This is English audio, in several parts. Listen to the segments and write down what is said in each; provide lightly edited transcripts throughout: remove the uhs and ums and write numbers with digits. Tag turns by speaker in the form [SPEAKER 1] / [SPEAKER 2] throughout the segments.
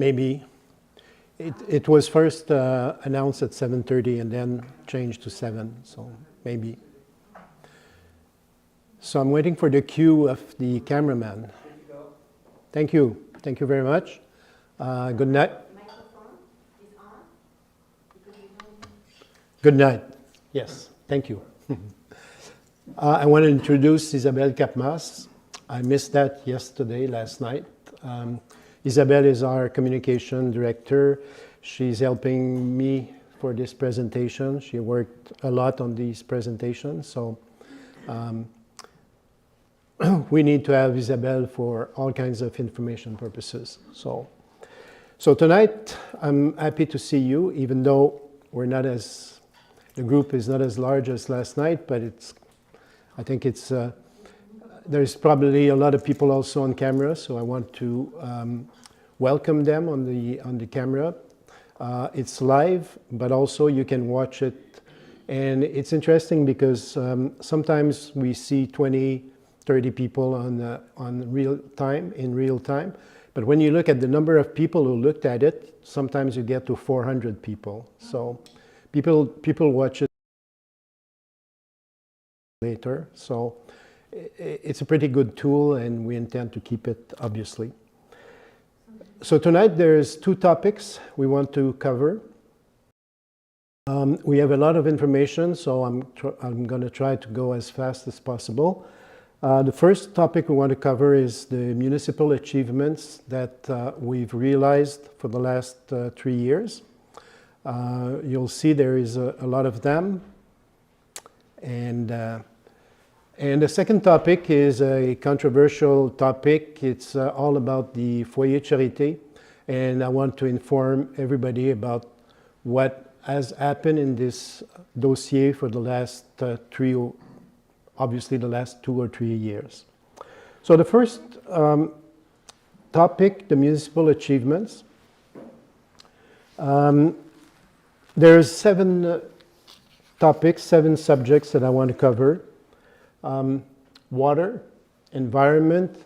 [SPEAKER 1] maybe. It was first announced at 7:30 and then changed to 7, so maybe. So I'm waiting for the cue of the cameraman. Thank you. Thank you very much. Good night.
[SPEAKER 2] Microphone is on.
[SPEAKER 1] Good night. Yes, thank you. I want to introduce Isabelle Capmas. I missed that last night. Isabelle is our communication director. She's helping me for this presentation. She worked a lot on these presentations, so we need to have Isabelle for all kinds of information purposes. So tonight, I'm happy to see you, even though the group is not as large as last night, but I think there's probably a lot of people also on camera, so I want to welcome them on the camera. It's live, but also you can watch it. And it's interesting because sometimes we see 20, 30 people in real time. But when you look at the number of people who looked at it, sometimes you get to 400 people. So people watch it later. So it's a pretty good tool, and we intend to keep it, obviously. So tonight there's 2 topics we want to cover. We have a lot of information, so I'm going to try to go as fast as possible. The first topic we want to cover is the municipal achievements that we've realized for the last 3 years. You'll see there is a lot of them. And the second topic is a controversial topic. It's all about the Foyer Charité, and I want to inform everybody about what has happened in this dossier for the last obviously the last 2 or 3 years. So the first topic, the municipal achievements. There's 7 topics, 7 subjects that I want to cover. Water, environment,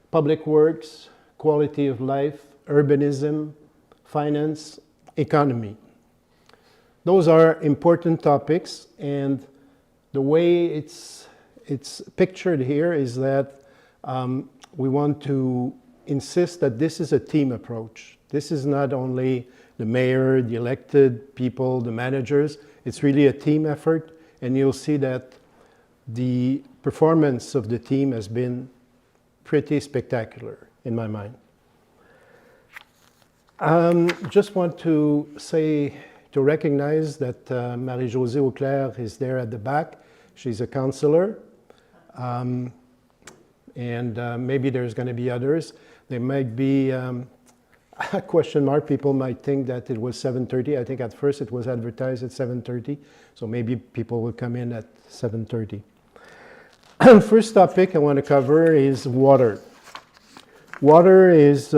[SPEAKER 1] public works, quality of life, urbanism, finance, economy. Those are important topics, and the way it's pictured here is that we want to insist that this is a team approach. This is not only the mayor, the elected people, the managers. It's really a team effort, and you'll see that the performance of the team has been pretty spectacular in my mind. Just want to recognize that Marie-Josée Auclair is there at the back. She's a counselor, and maybe there's going to be others. There might be a question mark. People might think that it was 7:30. I think at first it was advertised at 7:30, so maybe people will come in at 7:30. First topic I want to cover is water. Water is,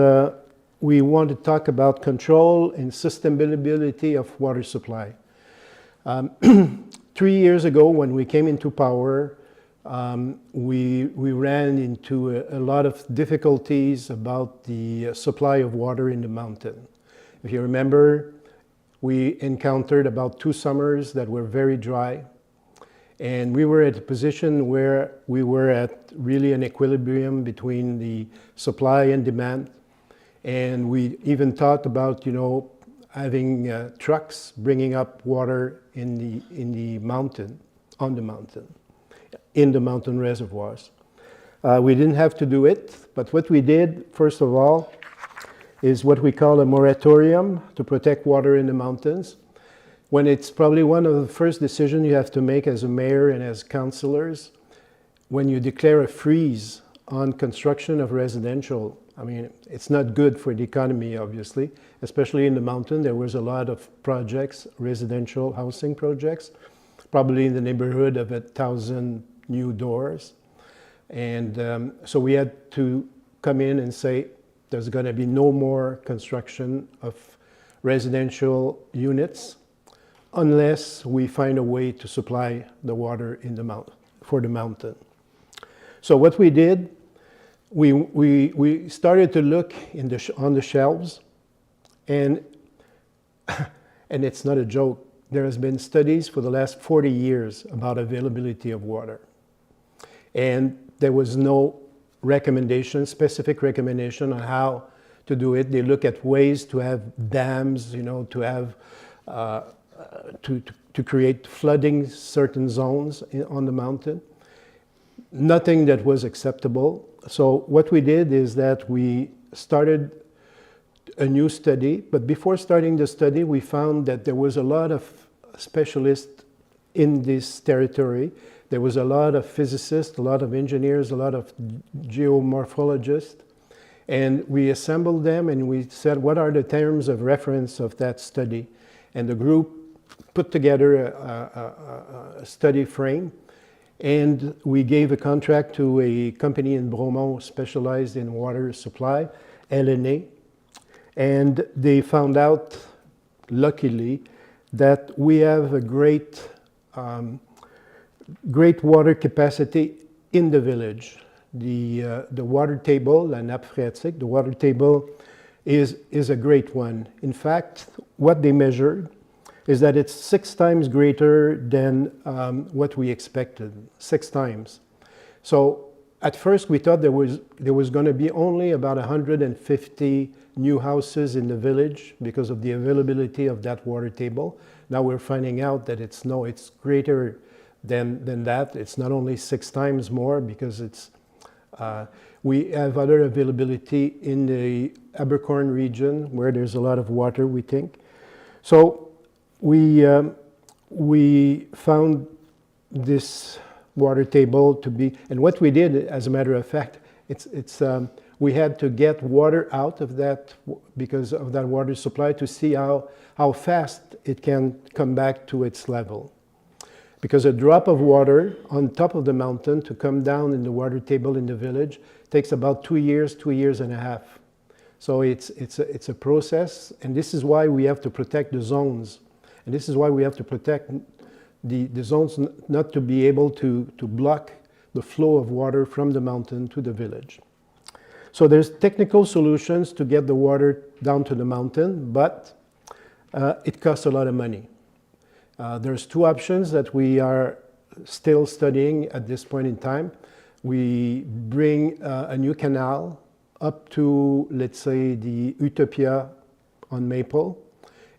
[SPEAKER 1] we want to talk about control and sustainability of water supply. 3 years ago, when we came into power, we ran into a lot of difficulties about the supply of water in the mountain. If you remember, we encountered about 2 summers that were very dry. And we were at a position where we were at really an equilibrium between the supply and demand. And we even thought about, having trucks bringing up water in the mountain, in the mountain reservoirs. We didn't have to do it, but what we did, first of all, is what we call a moratorium to protect water in the mountains. When it's probably one of the first decisions you have to make as a mayor and as councillors, when you declare a freeze on construction of residential, I mean, it's not good for the economy, obviously, especially in the mountain. There was a lot of projects, residential housing projects, probably in the neighborhood of 1,000 new doors. And so we had to come in and say, there's going to be no more construction of residential units unless we find a way to supply the water in the for the mountain. So what we did, we started to look on the shelves And, and it's not a joke. There has been studies for the last 40 years about availability of water. And there was no recommendation, specific recommendation on how to do it. They look at ways to have dams, you know, to have, to create flooding certain zones on the mountain. Nothing that was acceptable. So what we did is that we started a new study, but before starting the study, we found that there was a lot of specialists in this territory. There was a lot of physicists, a lot of engineers, a lot of geomorphologists, and we assembled them and we said, what are the terms of reference of that study? And the group put together a study frame, and we gave a contract to a company in Bromont specialized in water supply, LNA, and they found out, luckily, that we have a great water capacity in the village. The water table, la nappe phréatique, the water table is a great one. In fact, what they measured is that it's 6 times greater than what we expected, 6 times. So at first we thought there was going to be only about 150 new houses in the village because of the availability of that water table. Now we're finding out that it's greater than that. It's not only 6 times more because it's we have other availability in the Abercorn region where there's a lot of water, we think. So we found this water table to be, and what we did, as a matter of fact, we had to get water out of that because of that water supply to see how fast it can come back to its level. Because a drop of water on top of the mountain to come down in the water table in the village takes about 2 years, 2 years and a half. So it's a process, and this is why we have to protect the zones. And this is why we have to protect the zones not to be able to block the flow of water from the mountain to the village. So there's technical solutions to get the water down to the mountain, but it costs a lot of money. There's 2 options that we are still studying at this point in time. We bring a new canal up to, let's say, the Utopia on Maple.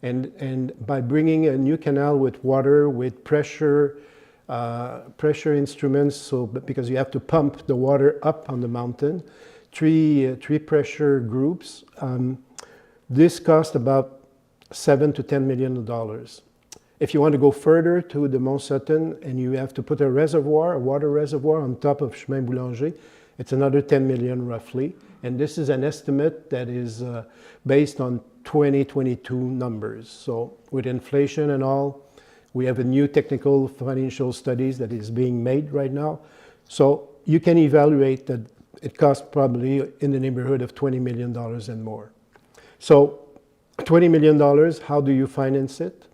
[SPEAKER 1] And by bringing a new canal with water, with pressure instruments, so because you have to pump the water up on the mountain, three pressure groups, this cost about $7 to $10 million. If you want to go further to the Mont Sutton and you have to put a water reservoir on top of Chemin Boulanger, it's another 10 million roughly. And this is an estimate that is based on 2022 numbers. So with inflation and all, we have a new technical financial studies that is being made right now. So you can evaluate that it costs probably in the neighborhood of $20 million and more. So $20 million, how do you finance it?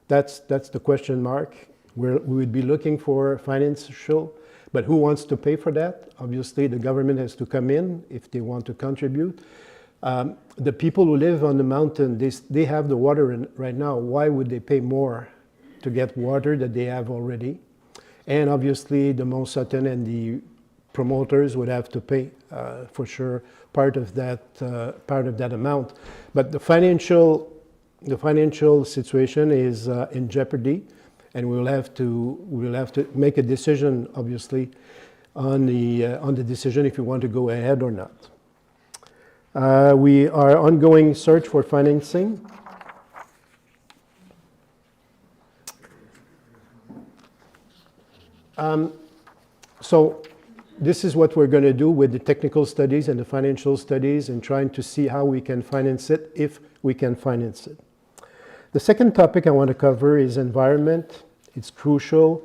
[SPEAKER 1] That's the question mark. We would be looking for financial, but who wants to pay for that? Obviously, the government has to come in if they want to contribute. The people who live on the mountain, they have the water right now. Why would they pay more to get water that they have already? And obviously, the Mont Sutton and the promoters would have to pay for sure part of that amount. But the financial situation is in jeopardy, and we'll have to make a decision, obviously, on the decision if we want to go ahead or not. We are ongoing search for financing. So this is what we're going to do with the technical studies and the financial studies and trying to see how we can finance it, if we can finance it. The second topic I want to cover is environment. It's crucial,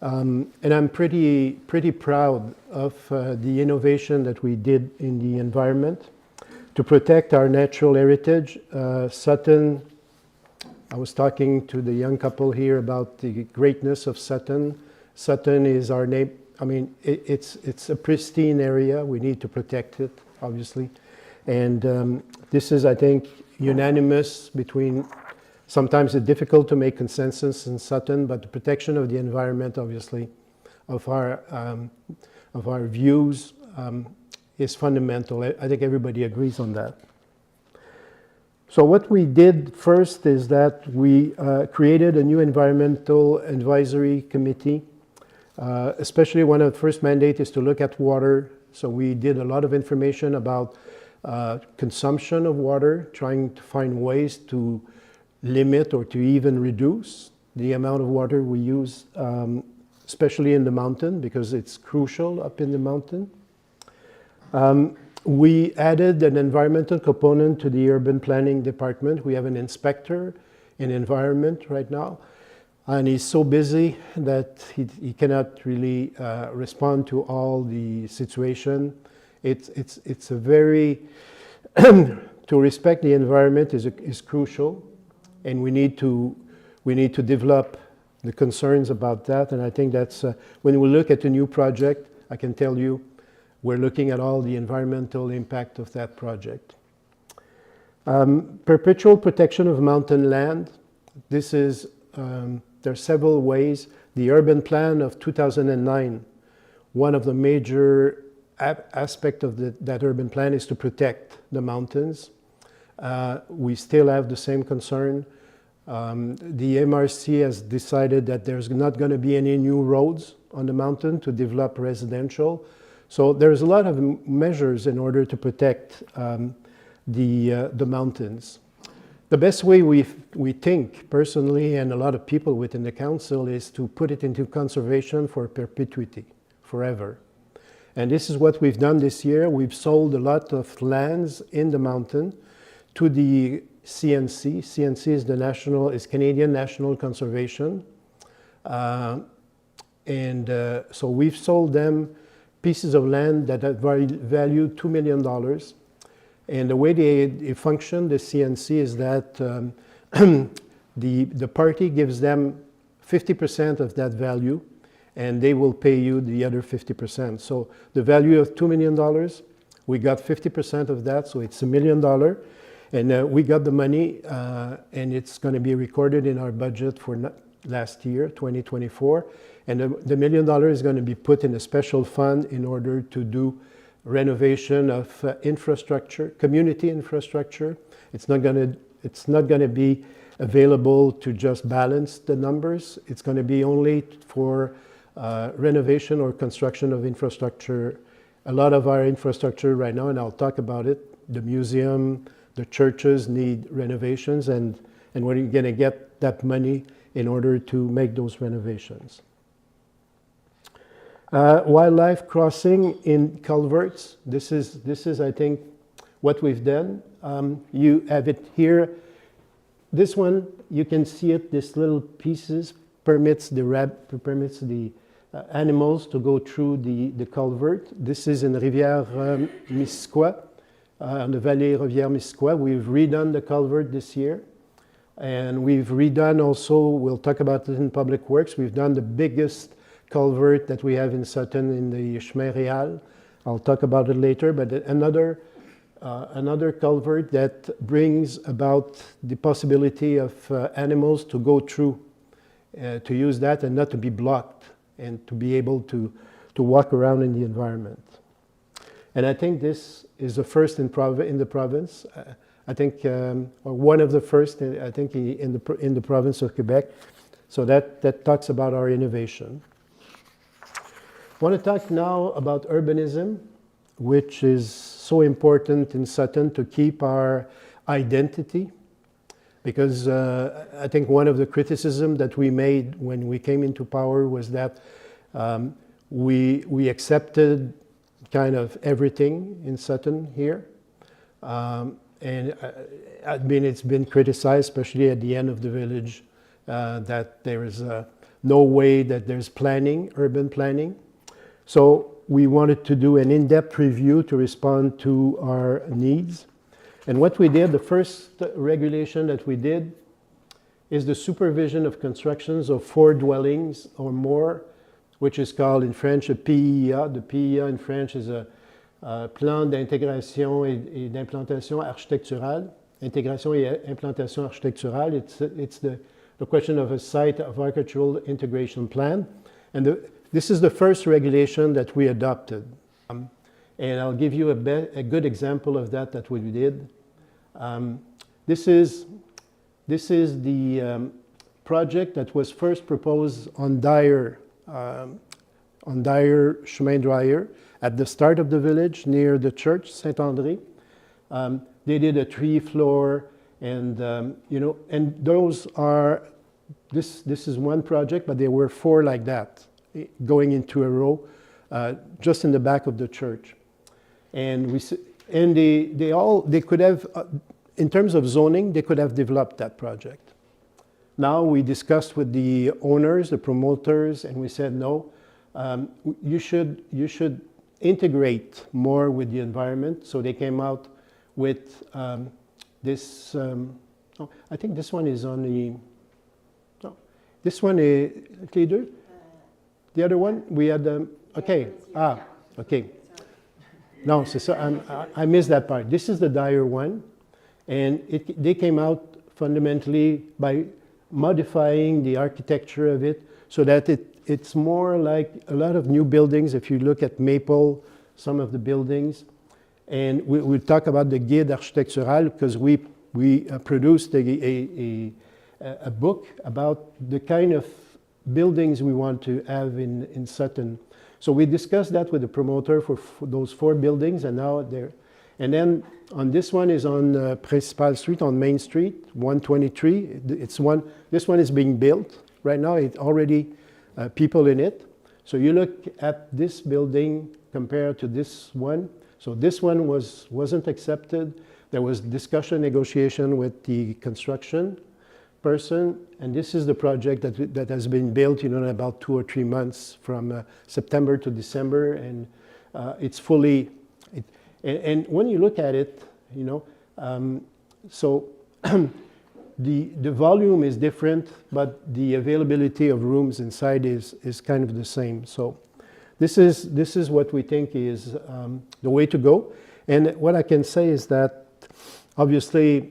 [SPEAKER 1] and I'm pretty proud of the innovation that we did in the environment to protect our natural heritage. Sutton, I was talking to the young couple here about the greatness of Sutton. Sutton is our name. I mean, it's a pristine area. We need to protect it, obviously. And this is, I think, unanimous between, sometimes it's difficult to make consensus in Sutton, but the protection of the environment, obviously, of our views is fundamental. I think everybody agrees on that. So what we did first is that we created a new environmental advisory committee. Especially one of the first mandate is to look at water. So we did a lot of information about consumption of water, trying to find ways to limit or to even reduce the amount of water we use, especially in the mountain, because it's crucial up in the mountain. We added an environmental component to the urban planning department. We have an inspector in environment right now, and he's so busy that he cannot really respond to all the situation. It's a very, to respect the environment is crucial, and we need to develop the concerns about that. And I think that's, when we look at a new project, I can tell you, we're looking at all the environmental impact of that project. Perpetual protection of mountain land. This is, there are several ways. The urban plan of 2009, one of the major aspects of that urban plan is to protect the mountains. We still have the same concern. The MRC has decided that there's not going to be any new roads on the mountain to develop residential. So there's a lot of measures in order to protect the mountains. The best way we think personally, and a lot of people within the council, is to put it into conservation for perpetuity, forever. And this is what we've done this year. We've sold a lot of lands in the mountain to the CNC. CNC is Canadian National Conservation. So we've sold them pieces of land that are valued $2 million. And the way they function, the CNC, is that the party gives them 50% of that value, and they will pay you the other 50%. So the value of $2 million, we got 50% of that, so it's $1 million. And we got the money, and it's going to be recorded in our budget for last year, 2024. And the $1 million is going to be put in a special fund in order to do renovation of infrastructure, community infrastructure. It's not going to be available to just balance the numbers. It's going to be only for renovation or construction of infrastructure. A lot of our infrastructure right now, and I'll talk about it, the museum, the churches need renovations, and we're going to get that money in order to make those renovations. Wildlife crossing in culverts. This is, I think, what we've done. You have it here. This one, you can see it. This little pieces permits the animals to go through the culvert. This is in Rivière-Missisquoi, on the Vallée Rivière-Missisquoi. We've redone the culvert this year. And we've redone also, we'll talk about it in Public Works, we've done the biggest culvert that we have in Sutton in the Chemin Réal. I'll talk about it later, but another culvert that brings about the possibility of animals to go through, to use that and not to be blocked, and to be able to walk around in the environment. And I think this is the first in the province. I think, or one of the first, I think, in the province of Quebec. So that talks about our innovation. I want to talk now about urbanism, which is so important in Sutton to keep our identity. Because I think one of the criticisms that we made when we came into power was that we accepted kind of everything in Sutton here. And I mean, it's been criticized, especially at the end of the village, that there is no way that there's planning, urban planning. So we wanted to do an in-depth review to respond to our needs. And what we did, the first regulation that we did is the supervision of constructions of 4 dwellings or more, which is called in French a PIA. The PIA in French is a plan d'intégration et d'implantation architecturale. intégration et implantation architecturale. It's the question of a site of architectural integration plan. And this is the first regulation that we adopted. And I'll give you a good example of that we did. This is the project that was first proposed on Dyer Chemin Dryer at the start of the village near the church, Saint-André. They did a 3-floor, and and those are, this is one project, but there were 4 like that, going into a row, just in the back of the church. And they could have, in terms of zoning, they could have developed that project. Now we discussed with the owners, the promoters, and we said, no, you should integrate more with the environment. So they came out with this, I think this one is on the, no, this one is, leader? The other one, we had, okay, okay. No, so I missed that part. This is the Dyer one, and they came out fundamentally by modifying the architecture of it so that it's more like a lot of new buildings. If you look at Maple, some of the buildings, and we'll talk about the Guide Architectural because we produced a book about the kind of buildings we want to have in Sutton. So we discussed that with the promoter for those 4 buildings, and now they're, and then on this one is on Principal Street, on Main Street, 123. This one is being built right now. It's already people in it. So you look at this building compared to this one. So this one wasn't accepted. There was discussion, negotiation with the construction person, and this is the project that has been built, in about 2 or 3 months from September to December, and it's fully. And when you look at it, so the volume is different, but the availability of rooms inside is kind of the same. So this is what we think is the way to go. And what I can say is that obviously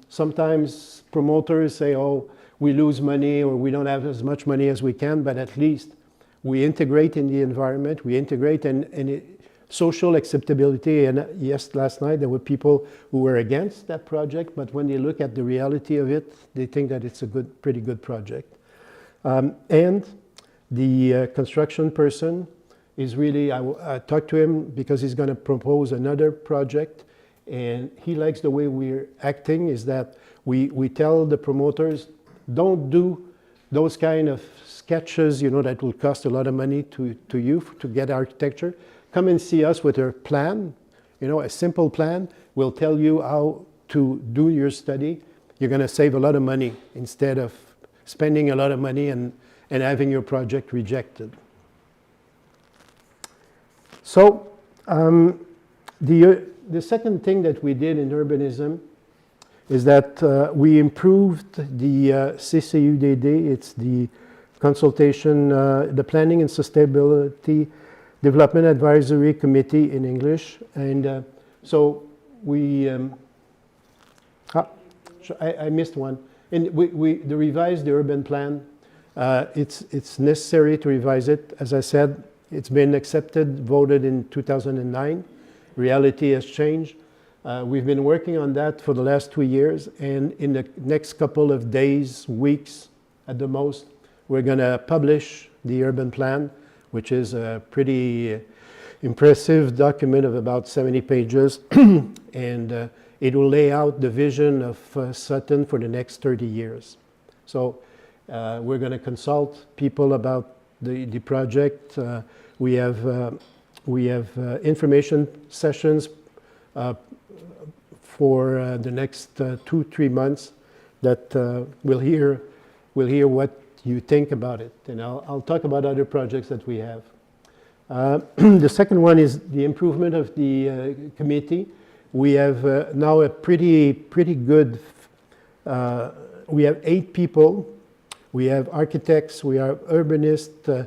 [SPEAKER 1] sometimes promoters say, oh, we lose money or we don't have as much money as we can, but at least we integrate in the environment, we integrate in social acceptability. And yes, last night there were people who were against that project, but when they look at the reality of it, they think that it's a pretty good project. And the construction person is really, I talked to him because he's going to propose another project, and he likes the way we're acting, is that we tell the promoters, don't do those kind of sketches, that will cost a lot of money to you to get architecture. Come and see us with a plan, a simple plan. We'll tell you how to do your study. You're going to save a lot of money instead of spending a lot of money and having your project rejected. So the second thing that we did in urbanism is that we improved the CCUDD. It's the consultation, the Planning and Sustainability Development Advisory Committee in English. And so we, I missed one. And we revised the urban plan. It's necessary to revise it. As I said, it's been accepted, voted in 2009. Reality has changed. We've been working on that for the last 2 years, and in the next couple of days, weeks at the most, we're going to publish the urban plan, which is a pretty impressive document of about 70 pages, and it will lay out the vision of Sutton for the next 30 years. So we're going to consult people about the project. We have information sessions for the next 2-3 months that we'll hear what you think about it, and I'll talk about other projects that we have. The second one is the improvement of the committee. We have now a pretty good. We have 8 people. We have architects. We have urbanists,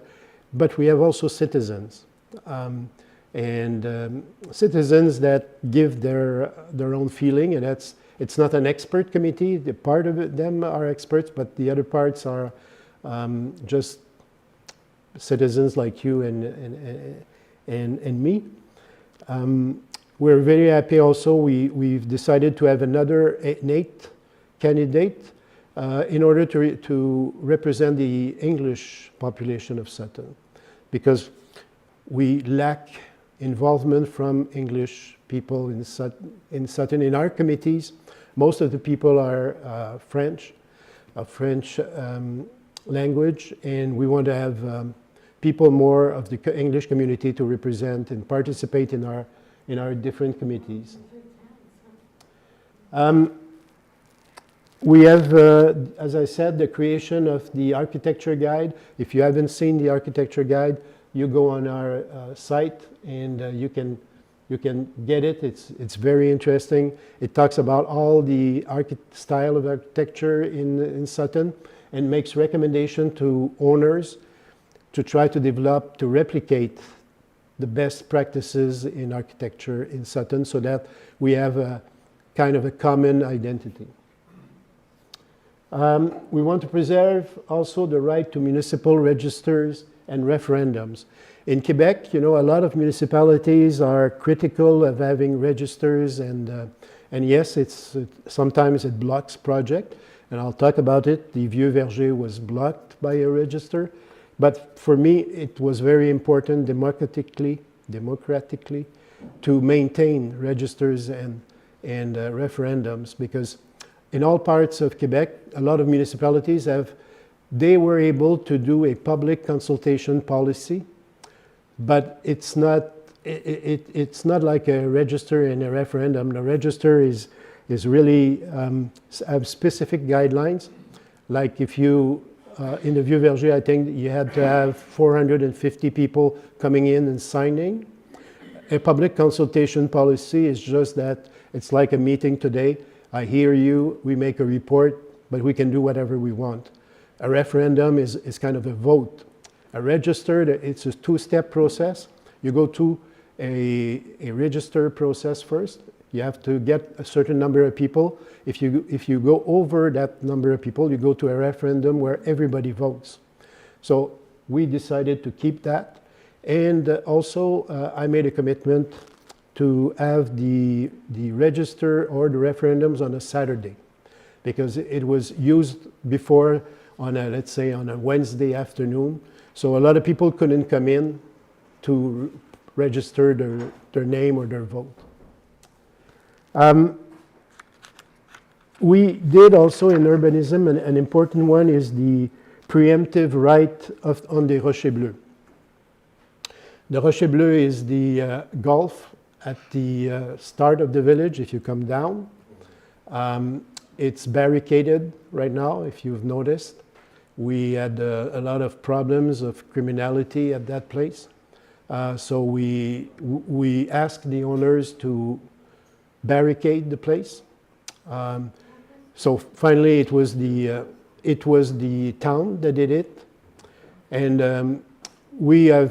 [SPEAKER 1] but we have also citizens. And citizens that give their own feeling, and It's not an expert committee. The part of them are experts, but the other parts are just citizens like you and me. We're very happy also. We've decided to have an eighth candidate in order to represent the English population of Sutton, because we lack involvement from English people in Sutton. In our committees, most of the people are French language, and we want to have people more of the English community to represent and participate in our different committees. We have, as I said, the creation of the architecture guide. If you haven't seen the architecture guide, you go on our site and you can get it. It's very interesting. It talks about all the style of architecture in Sutton and makes recommendation to owners to try to develop, to replicate the best practices in architecture in Sutton so that we have a kind of a common identity. We want to preserve also the right to municipal registers and referendums. In Quebec, you know, a lot of municipalities are critical of having registers, and yes, sometimes it blocks project, and I'll talk about it. The Vieux Verger was blocked by a register, but for me, it was very important democratically to maintain registers and referendums, because in all parts of Quebec, a lot of municipalities they were able to do a public consultation policy, but it's not like a register and a referendum. The register is really have specific guidelines. Like if you, in the Vieux Verger, I think you had to have 450 people coming in and signing. A public consultation policy is just that it's like a meeting today. I hear you, we make a report, but we can do whatever we want. A referendum is kind of a vote. A register, it's a two-step process. You go to a register process first. You have to get a certain number of people. If you go over that number of people, you go to a referendum where everybody votes. So we decided to keep that. And also, I made a commitment to have the register or the referendums on a Saturday, because it was used before on a, let's say, on a Wednesday afternoon. So a lot of people couldn't come in to register their name or their vote. We did also in urbanism, an important one is the preemptive right on the Rochers Bleus. The Rochers Bleus is the Gulf at the start of the village if you come down. It's barricaded right now, if you've noticed. We had a lot of problems of criminality at that place. So we asked the owners to barricade the place. So finally it was the town that did it. And we are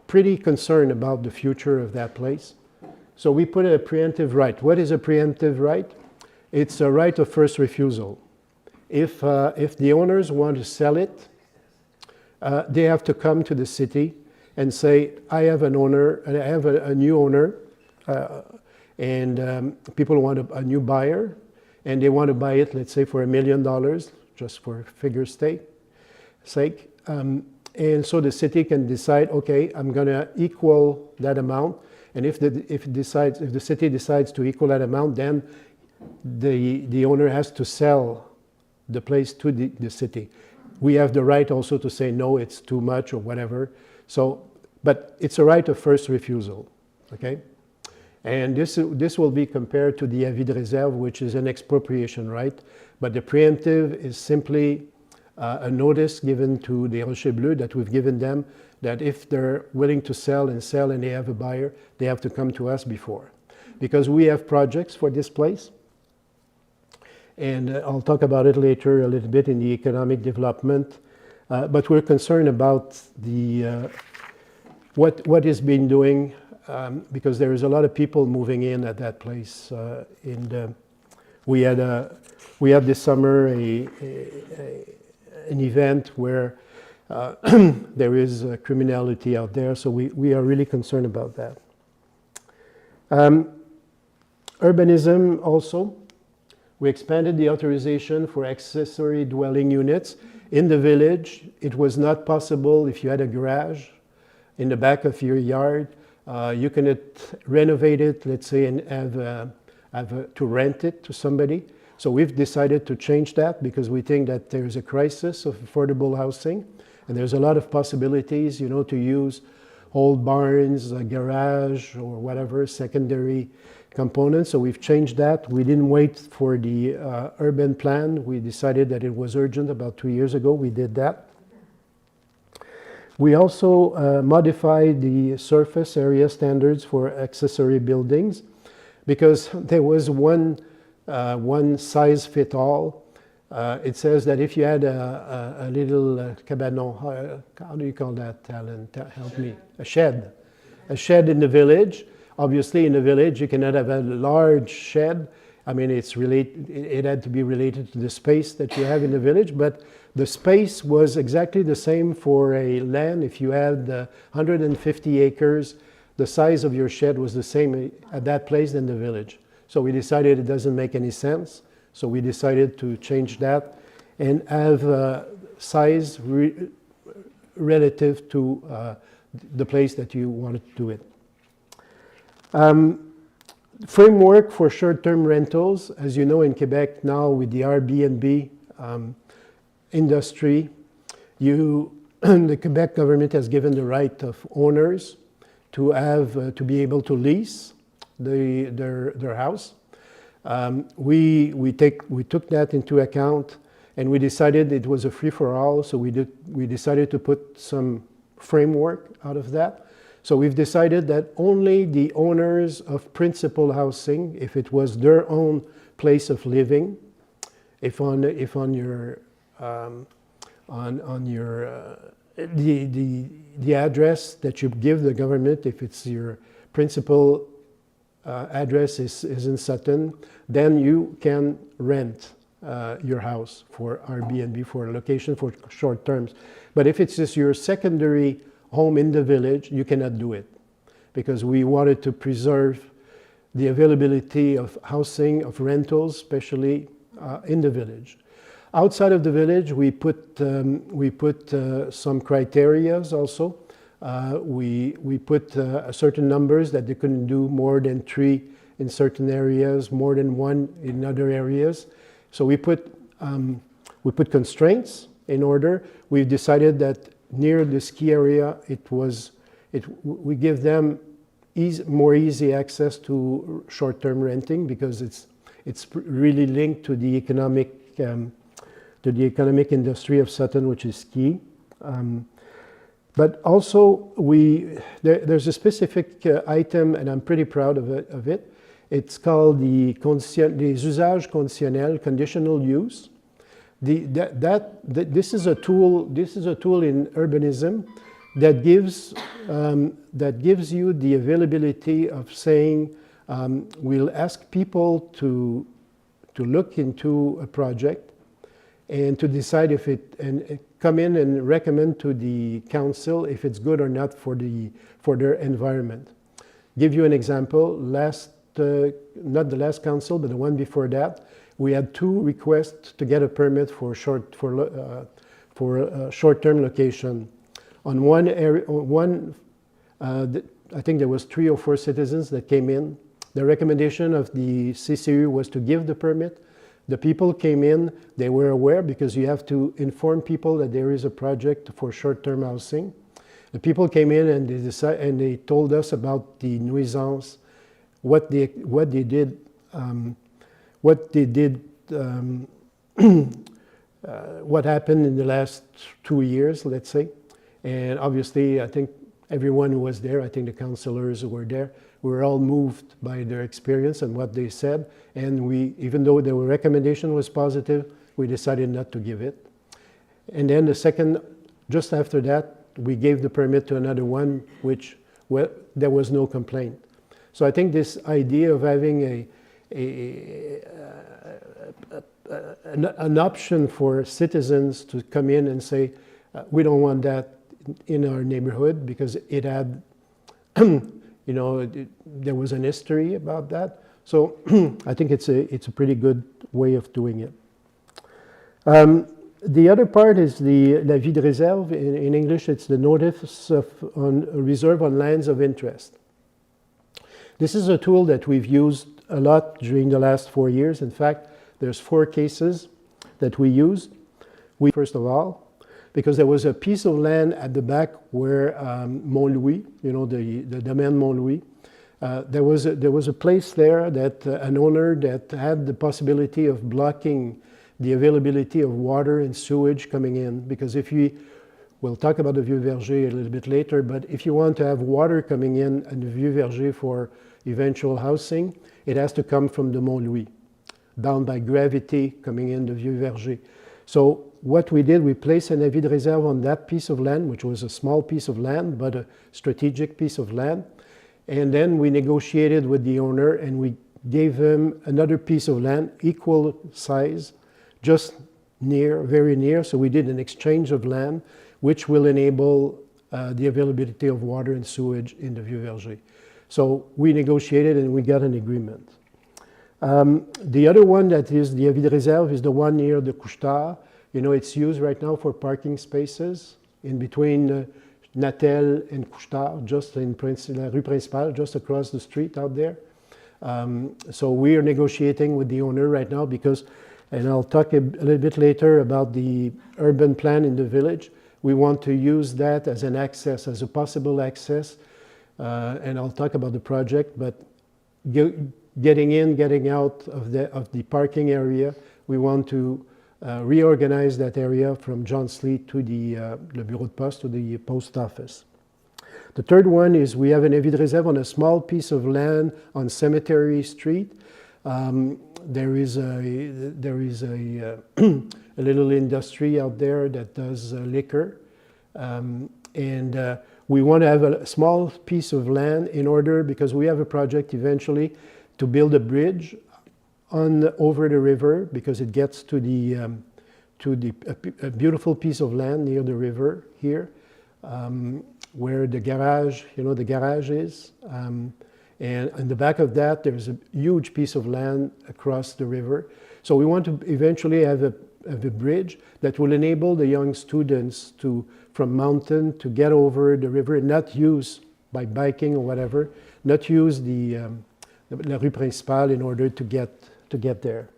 [SPEAKER 1] pretty concerned about the future of that place. So we put a preemptive right. What is a preemptive right? It's a right of first refusal. If the owners want to sell it, they have to come to the city and say, I have an owner, I have a new owner, and people want a new buyer, and they want to buy it, let's say, for $1 million, just for figure's sake. And so the city can decide, okay, I'm going to equal that amount. And if the city decides to equal that amount, then the owner has to sell the place to the city. We have the right also to say, no, it's too much or whatever. So, but it's a right of first refusal, okay? And this will be compared to the avis de réserve, which is an expropriation right. But the preemptive is simply a notice given to the Rochers Bleus that we've given them that if they're willing to sell and they have a buyer, they have to come to us before. Because we have projects for this place. And I'll talk about it later a little bit in the economic development. But we're concerned about what is being doing because there is a lot of people moving in at that place. We had this summer an event where there is criminality out there, so we are really concerned about that. Urbanism also. We expanded the authorization for accessory dwelling units. In the village, it was not possible if you had a garage in the back of your yard. You cannot renovate it, let's say, and to rent it to somebody. So we've decided to change that because we think that there's a crisis of affordable housing, and there's a lot of possibilities, to use old barns, a garage, or whatever, secondary components. So we've changed that. We didn't wait for the urban plan. We decided that it was urgent about 2 years ago. We did that. We also modified the surface area standards for accessory buildings because there was one size fit all. It says that if you had a little cabanon, how do you call that, Alan? Help me. A shed in the village. Obviously, in the village, you cannot have a large shed. I mean, it had to be related to the space that you have in the village, but the space was exactly the same for a land. If you had 150 acres, the size of your shed was the same at that place than the village. So we decided it doesn't make any sense. So we decided to change that and have size relative to the place that you wanted to do it. Framework for short-term rentals. As you know, in Quebec now with the Airbnb industry, the Quebec government has given the right of owners to be able to lease their house. We took that into account, and we decided it was a free-for-all, so we decided to put some framework out of that. So we've decided that only the owners of principal housing, if it was their own place of living, if on your the address that you give the government, if it's your principal address is in Sutton, then you can rent your house for Airbnb, for a location for short terms. But if it's just your secondary home in the village, you cannot do it because we wanted to preserve the availability of housing, of rentals, especially in the village. Outside of the village, we put some criterias also. We put certain numbers that they couldn't do more than 3 in certain areas, more than 1 in other areas. So we put constraints in order. We've decided that near the ski area, we give them more easy access to short-term renting because it's really linked to the economic industry of Sutton, which is ski. But also, there's a specific item, and I'm pretty proud of it. It's called les usages conditionnels, conditional use. This is a tool in urbanism that gives you the availability of saying we'll ask people to look into a project and to decide if and come in and recommend to the council if it's good or not for their environment. Give you an example. Not the last council, but the one before that, we had 2 requests to get a permit for a short-term location. On one area, I think there was 3 or 4 citizens that came in. The recommendation of the CCU was to give the permit. The people came in, they were aware because you have to inform people that there is a project for short-term housing. The people came in and they told us about the nuisance, what they did, what happened in the last 2 years, let's say. And obviously, I think everyone who was there, I think the councillors who were there, were all moved by their experience and what they said. And even though the recommendation was positive, we decided not to give it. And then just after that, we gave the permit to another one, which well, there was no complaint. So I think this idea of having an option for citizens to come in and say, we don't want that in our neighborhood because it had, there was an history about that. So I think it's a pretty good way of doing it. The other part is the l'avis de réserve. In English, it's the notice on reserve on lands of interest. This is a tool that we've used a lot during the last 4 years. In fact, there's 4 cases that we used. First of all, because there was a piece of land at the back where Mont-Louis, the domaine Mont-Louis, there was a place there that an owner that had the possibility of blocking the availability of water and sewage coming in. Because we'll talk about the Vieux Verger a little bit later, but if you want to have water coming in the Vieux Verger for eventual housing, it has to come from the Mont-Louis, bound by gravity coming in the Vieux Verger. So what we did, we placed an avis de réserve on that piece of land, which was a small piece of land, but a strategic piece of land. And then we negotiated with the owner and we gave him another piece of land, equal size, just near, very near. So we did an exchange of land, which will enable the availability of water and sewage in the Vieux Verger. So we negotiated and we got an agreement. The other one that is the avis de réserve is the one near the Couche-Tard. It's used right now for parking spaces in between Natel and Couche-Tard, just in la rue Principale, just across the street out there. So we are negotiating with the owner right now because, and I'll talk a little bit later about the urban plan in the village. We want to use that as an access, as a possible access, and I'll talk about the project, but getting in, getting out of the parking area, we want to reorganize that area from John Street to the Bureau de Poste, to the post office. The third one is we have an avis de réserve on a small piece of land on Cemetery Street. There is a little industry out there that does liquor, and we want to have a small piece of land in order, because we have a project eventually to build a bridge over the river, because it gets to a beautiful piece of land near the river here, where the garage, the garage is. And in the back of that, there's a huge piece of land across the river. So we want to eventually have a bridge that will enable the young students from Mountain to get over the river and not use, by biking or whatever, not use la rue Principale in order to get there.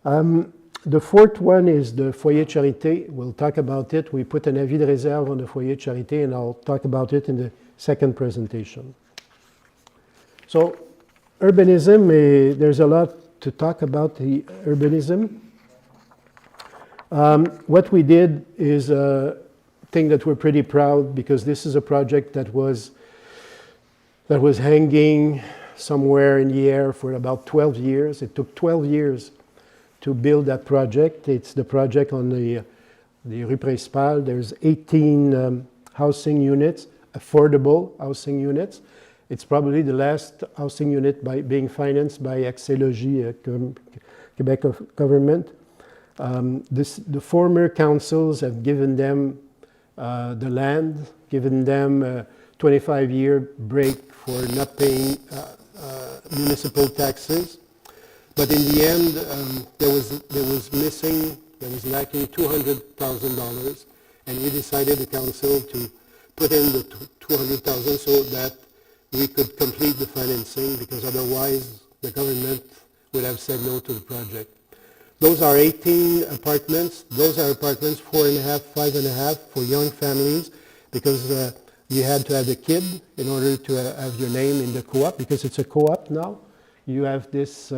[SPEAKER 1] The fourth one is the Foyer de Charité. We'll talk about it. We put an avis de réserve on the Foyer de Charité, and I'll talk about it in the second presentation. So urbanism, there's a lot to talk about the urbanism. What we did is a thing that we're pretty proud, because this is a project that was hanging somewhere in the air for about 12 years. It took 12 years to build that project. It's the project on the Rue Principale. There's 18 housing units, affordable housing units. It's probably the last housing unit being financed by Accès Logis, Quebec government. The former councils have given them the land, given them a 25-year break for not paying municipal taxes. But in the end, there was lacking $200,000, and we decided, the council, to put in the $200,000 so that we could complete the financing, because otherwise the government would have said no to the project. Those are 18 apartments. Those are apartments 4.5, 5.5 for young families, because you had to have a kid in order to have your name in the co-op, because it's a co-op now. You have this,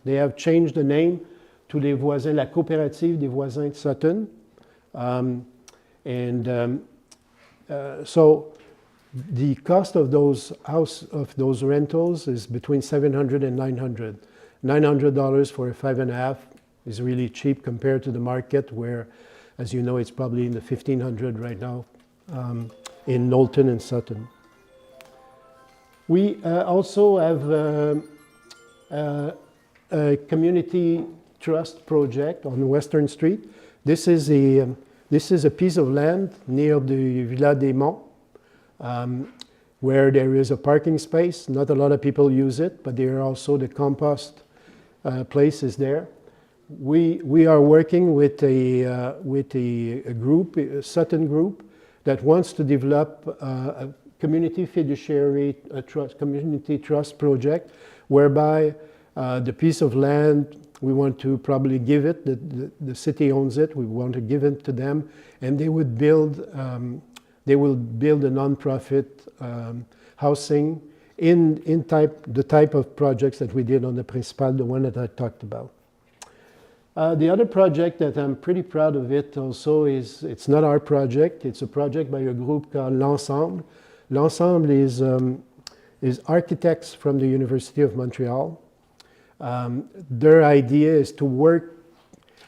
[SPEAKER 1] they have changed the name to Les Voisins, la Coopérative des Voisins de Sutton. So the cost of those rentals is between $700 and $900. $900 for a 5.5 is really cheap compared to the market, where, as you know, it's probably in the $1,500 right now in Knowlton and Sutton. We also have a community trust project on Western Street. This is a piece of land near the Villa des Monts, where there is a parking space. Not a lot of people use it, but there are also the compost place is there. We are working with a group, a Sutton group, that wants to develop a community fiduciary community trust project, whereby the piece of land, we want to probably give it, the city owns it, we want to give it to them, and they would build, they will build a non-profit housing in the type of projects that we did on the Principal, the one that I talked about. The other project that I'm pretty proud of it also is, it's not our project, it's a project by a group called L'Ensemble. L'Ensemble is architects from the University of Montreal. Their idea is to work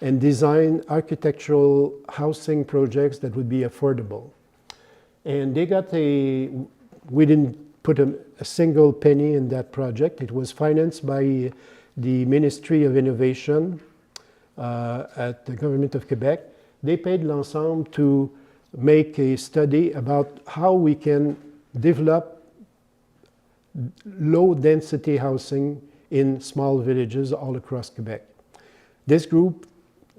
[SPEAKER 1] and design architectural housing projects that would be affordable. And they got we didn't put a single penny in that project. It was financed by the Ministry of Innovation at the Government of Quebec. They paid L'Ensemble to make a study about how we can develop low-density housing in small villages all across Quebec. This group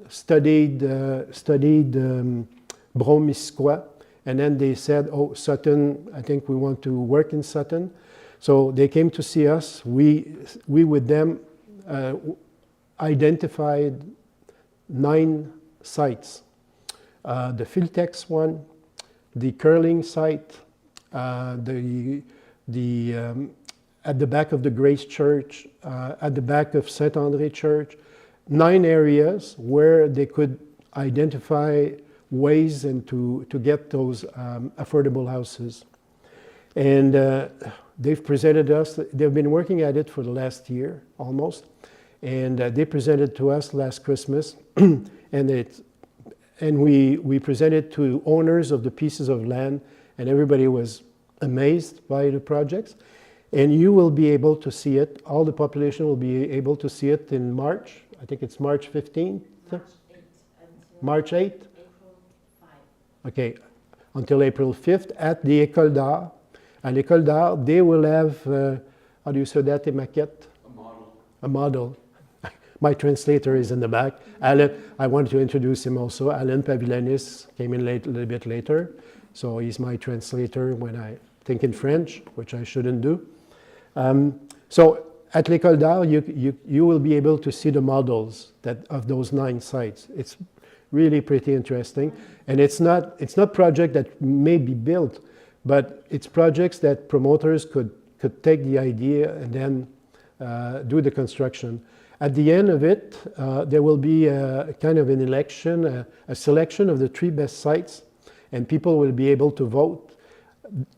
[SPEAKER 1] studied Brome-Missisquoi, and then they said, oh, Sutton, I think we want to work in Sutton. So they came to see us. We with them identified 9 sites. The Filtex one, the curling site, at the back of the Grace Church, at the back of Saint André Church, 9 areas where they could identify ways and to get those affordable houses. And they've presented us, they've been working at it for the last year almost, and they presented to us last Christmas, and we presented to owners of the pieces of land, and everybody was amazed by the projects. And you will be able to see it, all the population will be able to see it in March. I think it's March 15th? March 8th?
[SPEAKER 2] April 5.
[SPEAKER 1] Okay, until April 5th at the École d'Art. At l'École d'Art, they will have, how do you say that, a maquette?
[SPEAKER 3] A model.
[SPEAKER 1] A model. My translator is in the back. Alan, I wanted to introduce him also. Alan Pavilanis came in a little bit later. So he's my translator when I think in French, which I shouldn't do. So at l'École d'Art, you will be able to see the models of those 9 sites. It's really pretty interesting. And it's not project that may be built, but it's projects that promoters could take the idea and then do the construction. At the end of it, there will be a kind of an election, a selection of the 3 best sites, and people will be able to vote.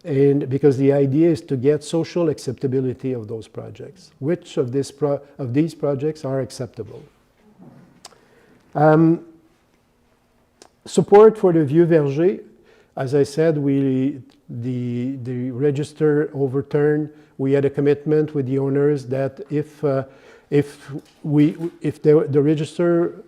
[SPEAKER 1] And because the idea is to get social acceptability of those projects. Which of these projects are acceptable? Support for the Vieux Verger. As I said, the register overturned. We had a commitment with the owners that if the register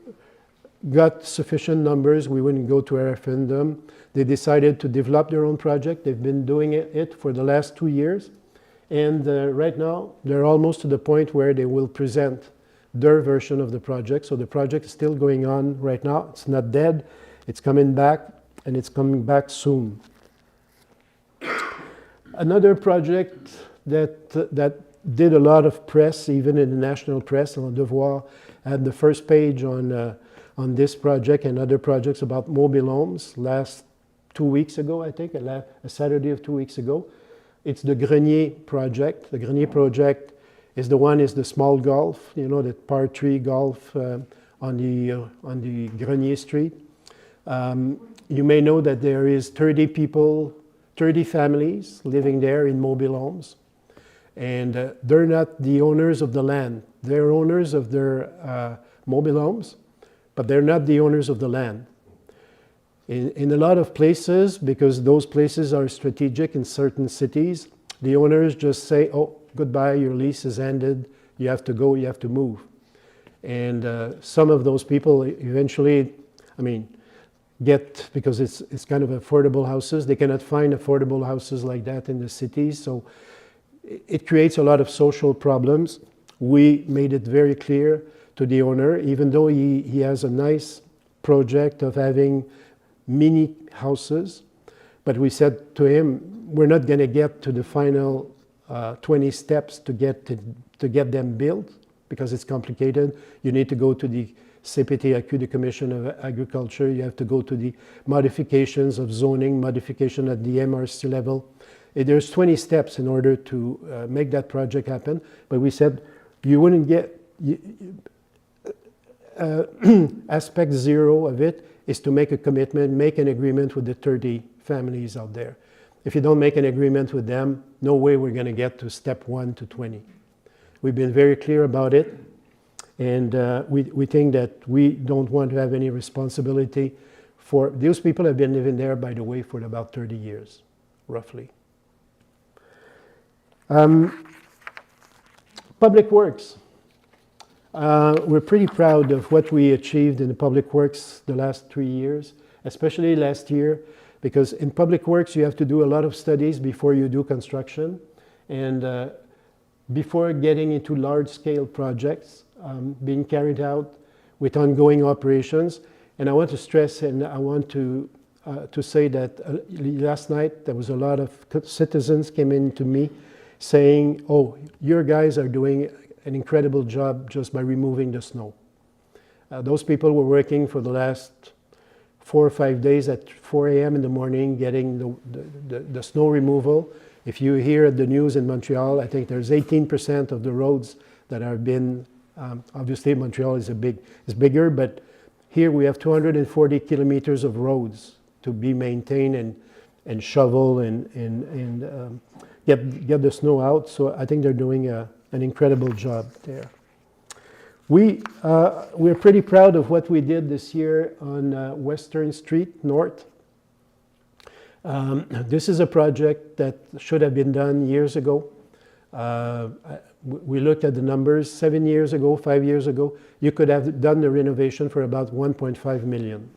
[SPEAKER 1] got sufficient numbers, we wouldn't go to a referendum. They decided to develop their own project. They've been doing it for the last 2 years. And right now, they're almost to the point where they will present their version of the project. So the project is still going on right now. It's not dead. It's coming back, and it's coming back soon. Another project that did a lot of press, even in the national press, on Devoir, had the first page on this project and other projects about mobile homes last 2 weeks ago, I think, a Saturday of 2 weeks ago. It's the Grenier project. The Grenier project is the small golf, you know, the par 3 golf on the Grenier Street. You may know that there is 30 people, 30 families living there in mobile homes. And they're not the owners of the land. They're owners of their mobile homes, but they're not the owners of the land. In a lot of places, because those places are strategic in certain cities, The owners just say, oh, goodbye, your lease is ended, you have to go, you have to move. And some of those people eventually, I mean, get, because it's kind of affordable houses, they cannot find affordable houses like that in the cities, so it creates a lot of social problems. We made it very clear to the owner, even though he has a nice project of having mini houses, but we said to him, we're not going to get to the final 20 steps to get them built, because it's complicated. You need to go to the CPTAQ, the Commission of Agriculture. You have to go to the modifications of zoning, modification at the MRC level. There's 20 steps in order to make that project happen. But we said you wouldn't get, aspect zero of it is to make a commitment, make an agreement with the 30 families out there. If you don't make an agreement with them, no way we're going to get to step 1 to 20. We've been very clear about it, and we think that we don't want to have any responsibility for, those people have been living there, by the way, for about 30 years, roughly. Public Works. We're pretty proud of what we achieved in the Public Works the last 3 years, especially last year, because in Public Works you have to do a lot of studies before you do construction, and before getting into large-scale projects being carried out with ongoing operations. And I want to stress, and I want to say that last night there was a lot of citizens came in to me saying, oh, your guys are doing an incredible job just by removing the snow. Those people were working for the last 4 or 5 days at 4 a.m. in the morning getting the snow removal. If you hear the news in Montreal, I think there's 18% of the roads that have been, obviously Montreal is bigger, but here we have 240 kilometers of roads to be maintained and shovel and get the snow out. So I think they're doing an incredible job there. We're pretty proud of what we did this year on Western Street North. This is a project that should have been done years ago. We looked at the numbers 7 years ago, 5 years ago. You could have done the renovation for about 1.5 million.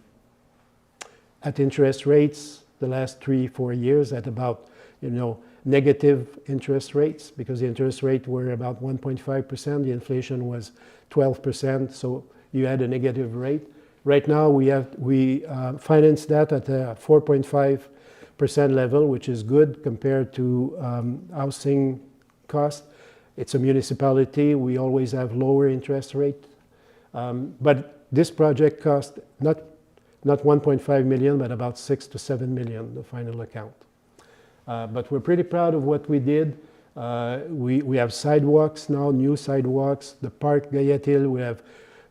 [SPEAKER 1] At interest rates, the last 3-4 years, at about, negative interest rates, because the interest rate were about 1.5%, the inflation was 12%, so you had a negative rate. Right now we finance that at a 4.5% level, which is good compared to housing cost. It's a municipality, we always have lower interest rate. But this project cost not 1.5 million, but about 6 to 7 million, the final account. But we're pretty proud of what we did. We have sidewalks now, new sidewalks. The Park Gayetil, we have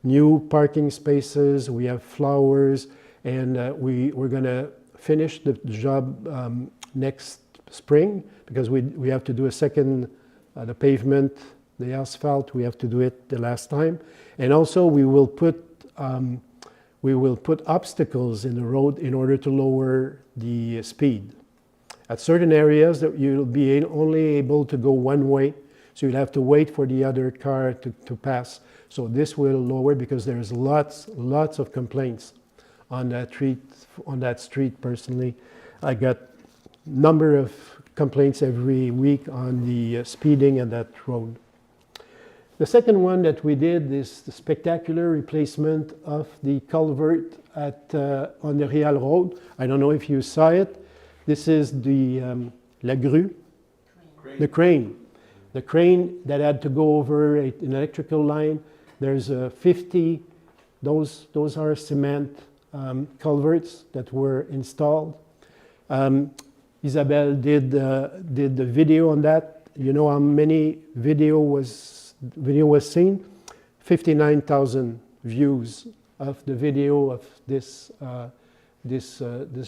[SPEAKER 1] new parking spaces, we have flowers, and we're going to finish the job next spring, because we have to do a second, the pavement, the asphalt, we have to do it the last time. And also we will put obstacles in the road in order to lower the speed. At certain areas that you'll be only able to go one way, so you'll have to wait for the other car to pass. So this will lower, because there's lots of complaints on that street. Personally, I got number of complaints every week on the speeding on that road. The second one that we did is the spectacular replacement of the culvert on the Rial Road. I don't know if you saw it. This is the la grue, the crane that had to go over an electrical line. There's 50, those are cement culverts that were installed. Isabelle did the video on that. You know how many video was seen? 59,000 views of the video of this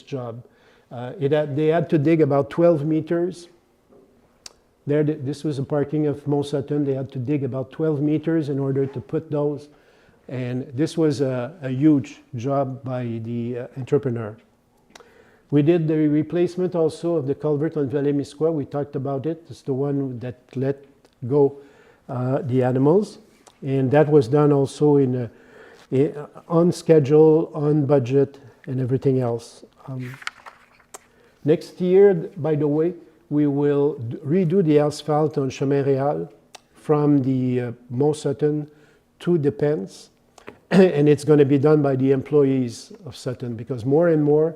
[SPEAKER 1] job. They had to dig about 12 meters. This was a parking of Mont Sutton. They had to dig about 12 meters in order to put those. And this was a huge job by the entrepreneur. We did the replacement also of the culvert on Vallée Misquois. We talked about it. It's the one that let go the animals. And that was done also on schedule, on budget, and everything else. Next year, by the way, we will redo the asphalt on Chemin Réal from the Mont Sutton to the Pence. And it's going to be done by the employees of Sutton, because more and more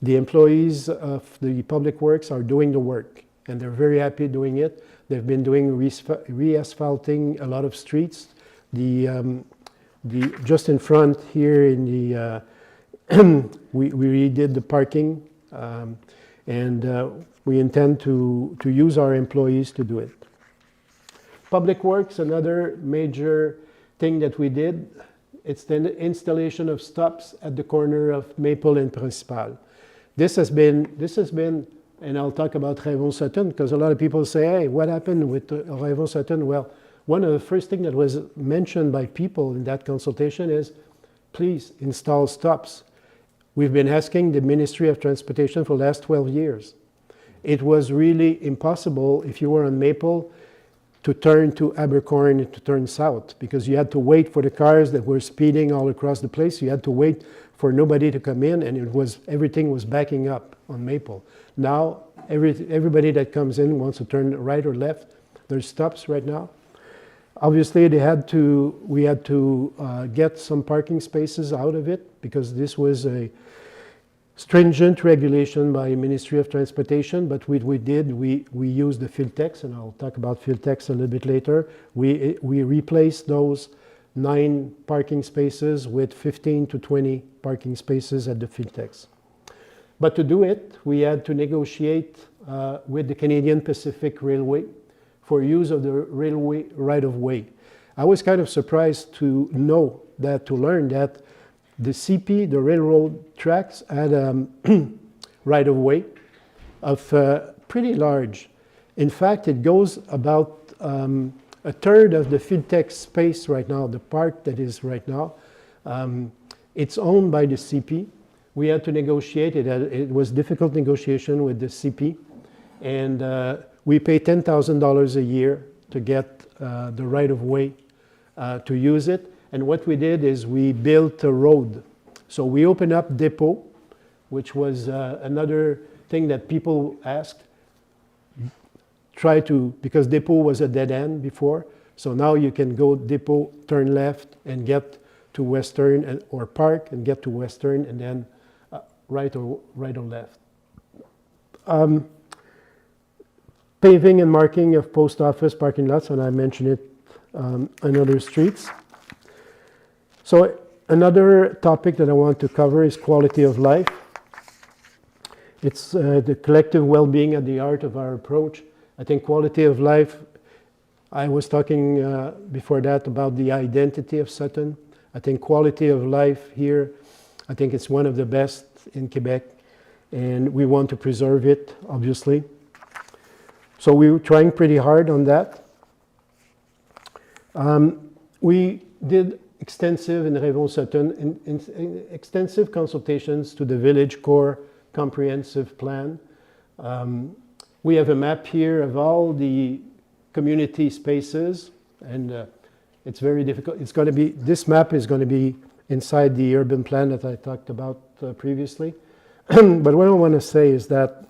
[SPEAKER 1] the employees of the public works are doing the work, and they're very happy doing it. They've been doing re-asphalting a lot of streets. Just in front here in the we redid the parking, and we intend to use our employees to do it. Public works, another major thing that we did, it's the installation of stops at the corner of Maple and Principal. This has been, and I'll talk about Rêvons Sutton, because a lot of people say, hey, what happened with Rêvons Sutton? Well, one of the first things that was mentioned by people in that consultation is, please install stops. We've been asking the Ministry of Transportation for the last 12 years. It was really impossible if you were on Maple to turn to Abercorn and to turn south, because you had to wait for the cars that were speeding all across the place. You had to wait for nobody to come in, and everything was backing up on Maple. Now, everybody that comes in wants to turn right or left. There's stops right now. Obviously, we had to get some parking spaces out of it, because this was a stringent regulation by Ministry of Transportation, but we used the Filtex, and I'll talk about Filtex a little bit later. We replaced those 9 parking spaces with 15 to 20 parking spaces at the Filtex. But to do it, we had to negotiate with the Canadian Pacific Railway for use of the railway right-of-way. I was kind of surprised to learn that the CP, the railroad tracks, had right-of-way of pretty large. In fact, it goes about a third of the Filtex space right now, the part that is right now. It's owned by the CP. We had to negotiate it. It was difficult negotiation with the CP. And we pay $10,000 a year to get the right-of-way to use it. And what we did is we built a road. So we opened up Depot, which was another thing that people asked. Because Depot was a dead end before. So now you can go Depot, turn left, and get to Western, or park and get to Western, and then right or left. Paving and marking of post office parking lots, and I mentioned it on other streets. So another topic that I want to cover is quality of life. It's the collective well-being at the heart of our approach. I think quality of life, I was talking before that about the identity of Sutton. I think quality of life here, I think it's one of the best in Quebec, and we want to preserve it, obviously. So we were trying pretty hard on that. We did extensive in Rêvons Sutton, extensive consultations to the village core comprehensive plan. We have a map here of all the community spaces, and it's very difficult. This map is going to be inside the urban plan that I talked about previously. But what I want to say is that,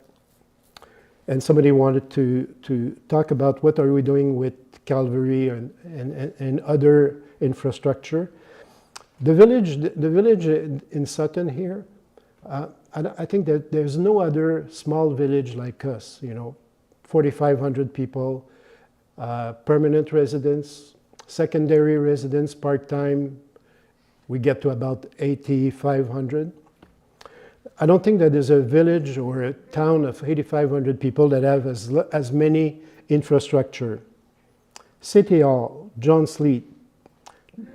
[SPEAKER 1] and somebody wanted to talk about what are we doing with Calvary and other infrastructure. The village in Sutton here, I think that there's no other small village like us, 4,500 people, permanent residents, secondary residents, part-time, we get to about 8,500. I don't think that there's a village or a town of 8,500 people that have as many infrastructure. City Hall, John Sleet,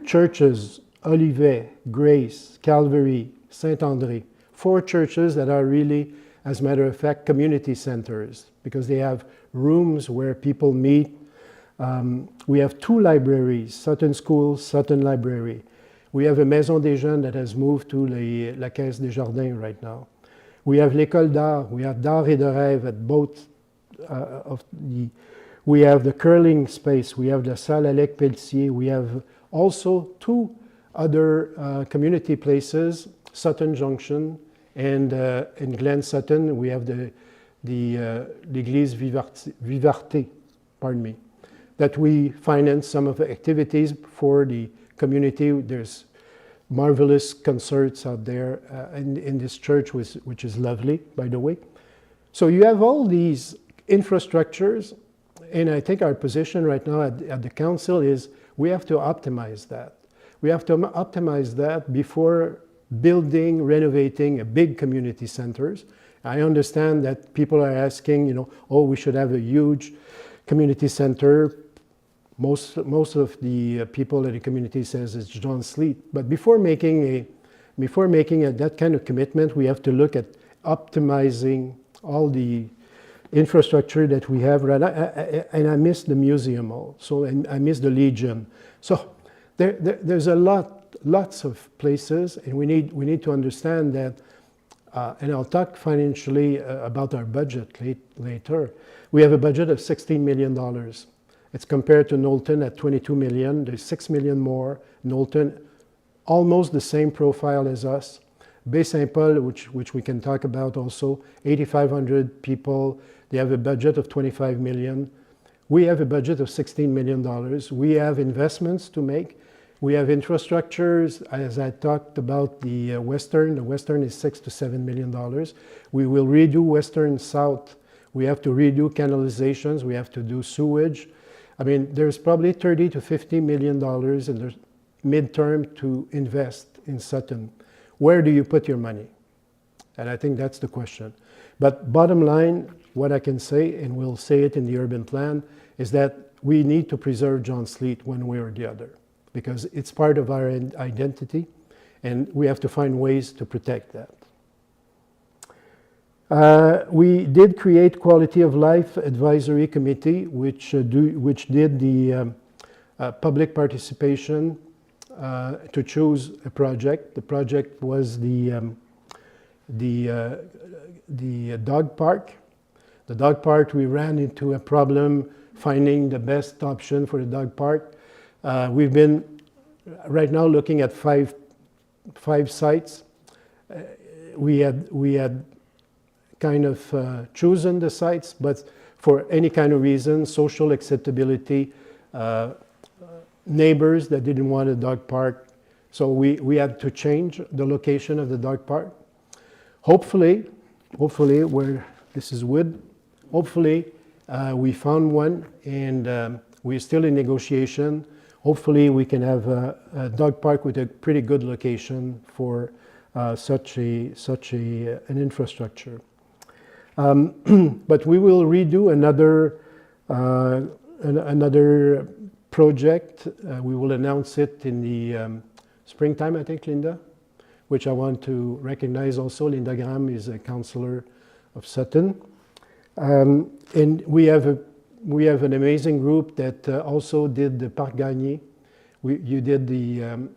[SPEAKER 1] churches, Olivet, Grace, Calvary, Saint-André. 4 churches that are really, as a matter of fact, community centers, because they have rooms where people meet. We have 2 libraries, Sutton School, Sutton Library. We have a Maison des Jeunes that has moved to La Caisse des Jardins right now. We have l'école d'art, we have d'art et de rêve at both of the, we have the curling space, we have the Salle Alec Pelletier, we have also two other community places, Sutton Junction and in Glen Sutton we have the l'Église Vivarte, pardon me, that we finance some of the activities for the community. There's marvelous concerts out there in this church, which is lovely, by the way. So you have all these infrastructures, and I think our position right now at the council is we have to optimize that. We have to optimize that before building, renovating a big community centers. I understand that people are asking, you know, oh, we should have a huge community center. Most of the people at the community says it's John Sleet. But before making that kind of commitment, we have to look at optimizing all the infrastructure that we have. And I miss the museum also, and I miss the Legion. So there's lots of places, and we need to understand that. And I'll talk financially about our budget later. We have a budget of $16 million. It's compared to Knowlton at 22 million. There's 6 million more. Knowlton, almost the same profile as us. Baie Saint Paul, which we can talk about also, 8,500 people. They have a budget of 25 million. We have a budget of $16 million. We have investments to make. We have infrastructures, as I talked about the Western. The Western is $6 to $7 million. We will redo Western South. We have to redo canalizations. We have to do sewage. I mean, there's probably $30 to $50 million in the midterm to invest in Sutton. Where do you put your money? And I think that's the question. But bottom line, what I can say, and we'll say it in the urban plan, is that we need to preserve John Sleet one way or the other, because it's part of our identity, and we have to find ways to protect that. We did create Quality of Life Advisory Committee, which did the public participation to choose a project. The project was the dog park. The dog park, we ran into a problem finding the best option for the dog park. We've been right now looking at five sites. We had kind of chosen the sites, but for any kind of reason, social acceptability, neighbors that didn't want a dog park, so we had to change the location of the dog park. Hopefully, where this is wood, hopefully we found one, and we're still in negotiation. Hopefully we can have a dog park with a pretty good location for such an infrastructure. But we will redo another project. We will announce it in the springtime, I think, Linda, which I want to recognize also. Linda Graham is a councillor of Sutton. And we have an amazing group that also did the Parc Gagné. You did the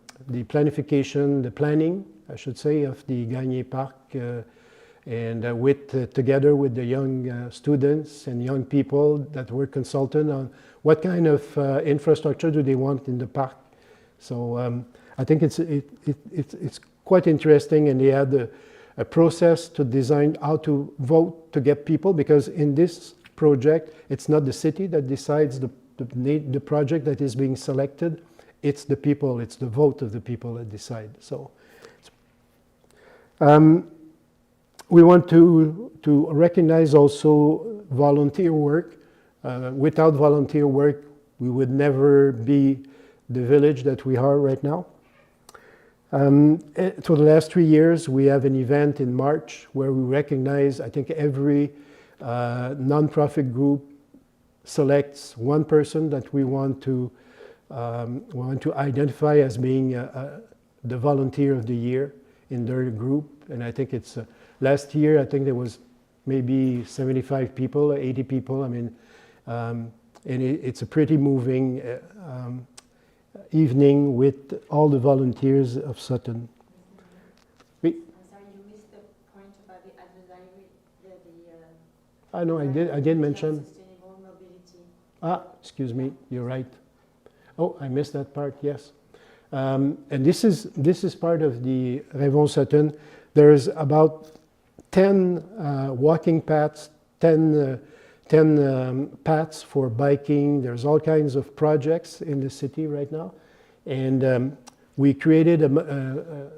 [SPEAKER 1] planification, the planning, I should say, of the Gagné Park, and together with the young students and young people that were consulted on what kind of infrastructure do they want in the park. So I think it's quite interesting, and they had a process to design how to vote to get people, because in this project, it's not the city that decides the project that is being selected. It's the people, it's the vote of the people that decide. So we want to recognize also volunteer work. Without volunteer work, we would never be the village that we are right now. For the last 3 years, we have an event in March where we recognize, I think, every nonprofit group selects one person that we want to identify as being the volunteer of the year in their group. And I think it's last year, I think there was maybe 75 people, 80 people. I mean, and it's a pretty moving evening with all the volunteers of Sutton.
[SPEAKER 2] I'm sorry, you missed the point about the
[SPEAKER 1] I know I did mention.
[SPEAKER 2] Sustainable mobility.
[SPEAKER 1] Excuse me, you're right. Oh, I missed that part, yes. And this is part of the Rêvons Sutton. There's about 10 walking paths, 10 paths for biking. There's all kinds of projects in the city right now. And we created an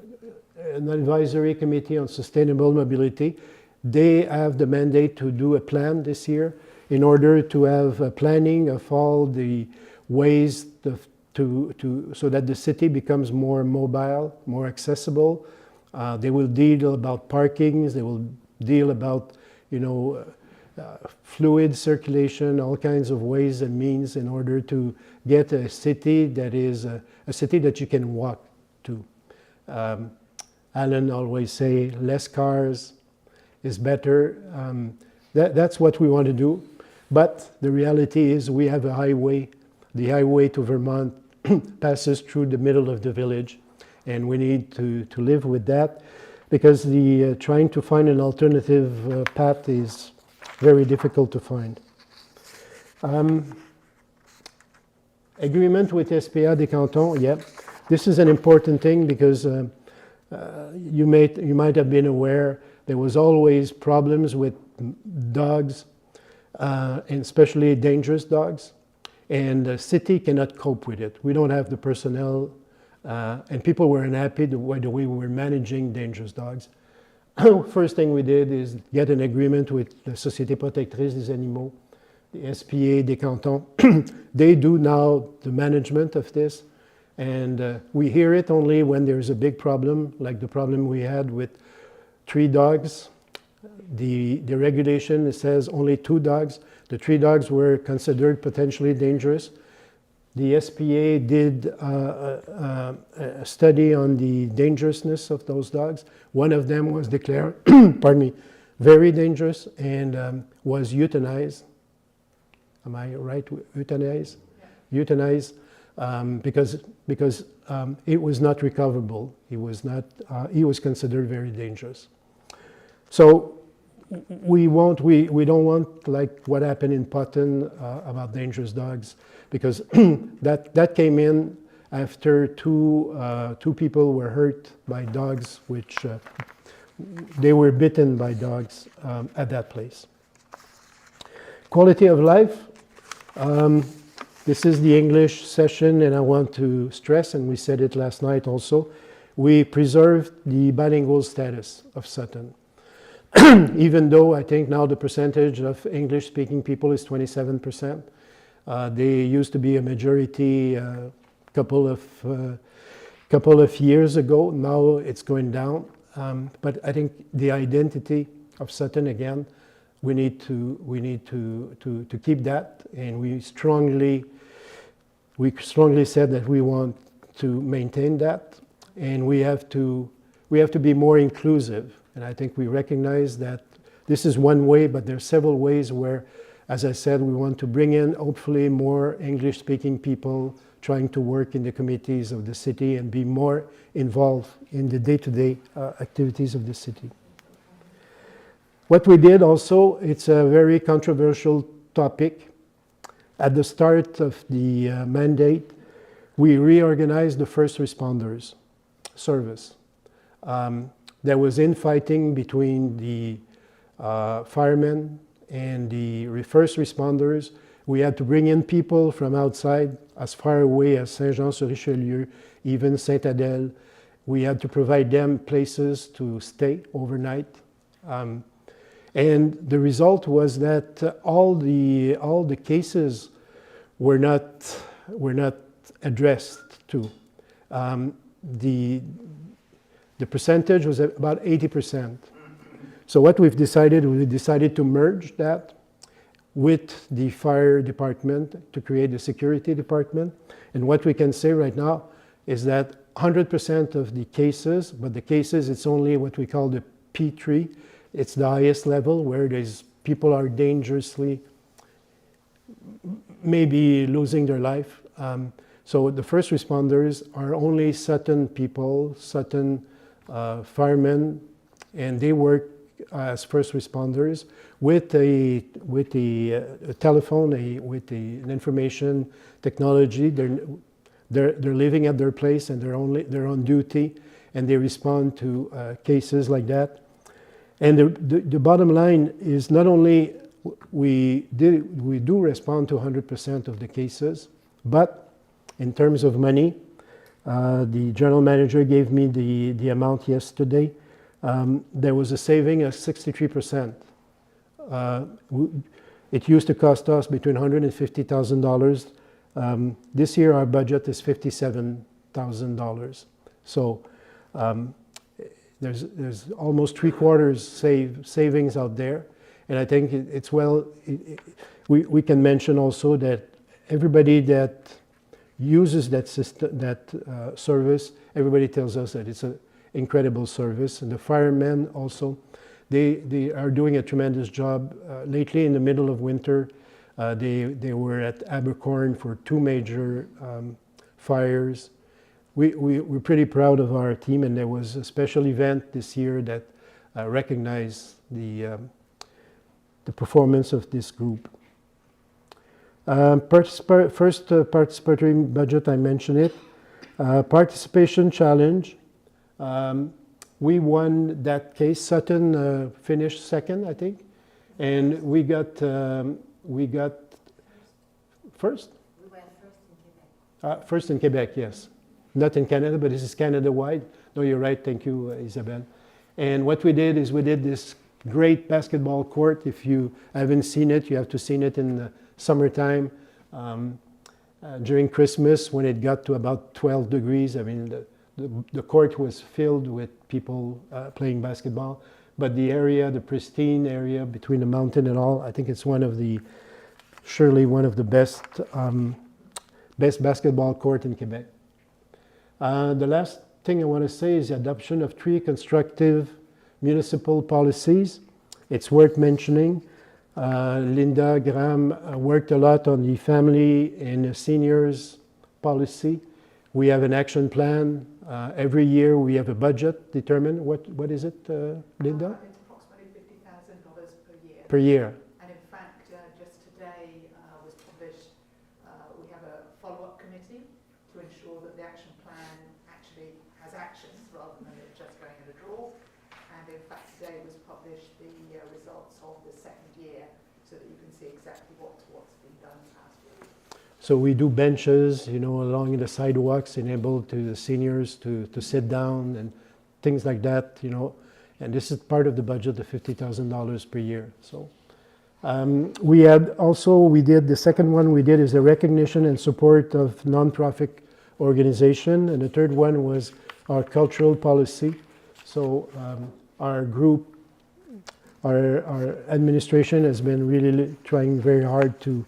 [SPEAKER 1] advisory committee on sustainable mobility. They have the mandate to do a plan this year in order to have a planning of all the ways so that the city becomes more mobile, more accessible. They will deal about parkings. They will deal about, fluid circulation, all kinds of ways and means in order to get a city that is a city that you can walk to. Alan always say, less cars is better. That's what we want to do. But the reality is we have a highway. The highway to Vermont passes through the middle of the village, and we need to live with that because trying to find an alternative path is very difficult to find. Agreement with SPA des Cantons, yeah. This is an important thing because you might have been aware there was always problems with dogs, and especially dangerous dogs. And the city cannot cope with it. We don't have the personnel, and people were unhappy with the way we were managing dangerous dogs. First thing we did is get an agreement with the Société Protectrice des Animaux, the SPA des Cantons. They do now the management of this, and we hear it only when there's a big problem, like the problem we had with 3 dogs. The regulation says only 2 dogs. The 3 dogs were considered potentially dangerous. The SPA did a study on the dangerousness of those dogs. One of them was declared, pardon me, very dangerous and was euthanized. Am I right? Euthanized? Yeah. Euthanized because it was not recoverable. He was considered very dangerous. So we don't want like what happened in Potton about dangerous dogs, because that came in after two people were hurt by dogs, which they were bitten by dogs at that place. Quality of life. This is the English session, and I want to stress, and we said it last night also, we preserved the bilingual status of Sutton. Even though I think now the percentage of English-speaking people is 27%. They used to be a majority a couple of years ago. Now it's going down. But I think the identity of Sutton, again, we need to keep that, and we strongly said that we want to maintain that, and we have to be more inclusive. And I think we recognize that this is one way, but there are several ways where, as I said, we want to bring in hopefully more English-speaking people trying to work in the committees of the city and be more involved in the day-to-day activities of the city. What we did also, it's a very controversial topic. At the start of the mandate, we reorganized the first responders service. There was infighting between the firemen and the first responders. We had to bring in people from outside, as far away as Saint-Jean-sur-Richelieu, even Saint-Adèle. We had to provide them places to stay overnight. And the result was that all the cases were not addressed to. The percentage was about 80%. So what we decided to merge that with the fire department to create the security department. And what we can say right now is that 100% of the cases, but the cases, it's only what we call the P3. It's the highest level where people are dangerously maybe losing their life. So the first responders are only Sutton people, Sutton firemen, and they work as first responders. with the telephone, with an information technology. They're living at their place and they're on duty, and they respond to cases like that. And the bottom line is not only we do respond to 100% of the cases, but in terms of money, the general manager gave me the amount yesterday. There was a saving of 63%. It used to cost us between $100,000 and $50,000. This year our budget is $57,000. So there's almost 3/4 savings out there. And I think it's we can mention also that everybody that uses that system, service, everybody tells us that it's an incredible service. And the firemen also, they are doing a tremendous job. Lately, in the middle of winter, they were at Abercorn for 2 major fires. We're pretty proud of our team, and there was a special event this year that recognized the performance of this group. First participatory budget, I mentioned it. Participation challenge. We won that case. Sutton finished second, I think, and we got first.
[SPEAKER 2] We went first in Quebec.
[SPEAKER 1] First in Quebec, yes. Not in Canada, but this is Canada-wide. No, you're right. Thank you, Isabelle. And what we did is we did this great basketball court. If you haven't seen it, you have to see it in the summertime. During Christmas, when it got to about 12 degrees, I mean, the court was filled with people playing basketball. But the area, the pristine area between the mountain and all, I think it's surely one of the best basketball court in Quebec. The last thing I want to say is the adoption of 3 constructive municipal policies. It's worth mentioning. Linda Graham worked a lot on the family and seniors policy. We have an action plan. Every year we have a budget determined. What is it, Linda?
[SPEAKER 3] It's approximately $50,000 per year.
[SPEAKER 1] Per year.
[SPEAKER 3] And in fact, just today was published, we have a follow-up committee to ensure that the action plan actually has actions rather than it just going in a drawer. And in fact, today was published the results of the second year so that you can see exactly what's been done in the past year.
[SPEAKER 1] So we do benches, along the sidewalks, enable to the seniors to sit down and things like that, And this is part of the budget, the $50,000 per year. So we did the second one we did is the recognition and support of nonprofit organization, and the third one was our cultural policy. So our group, our administration has been really trying very hard to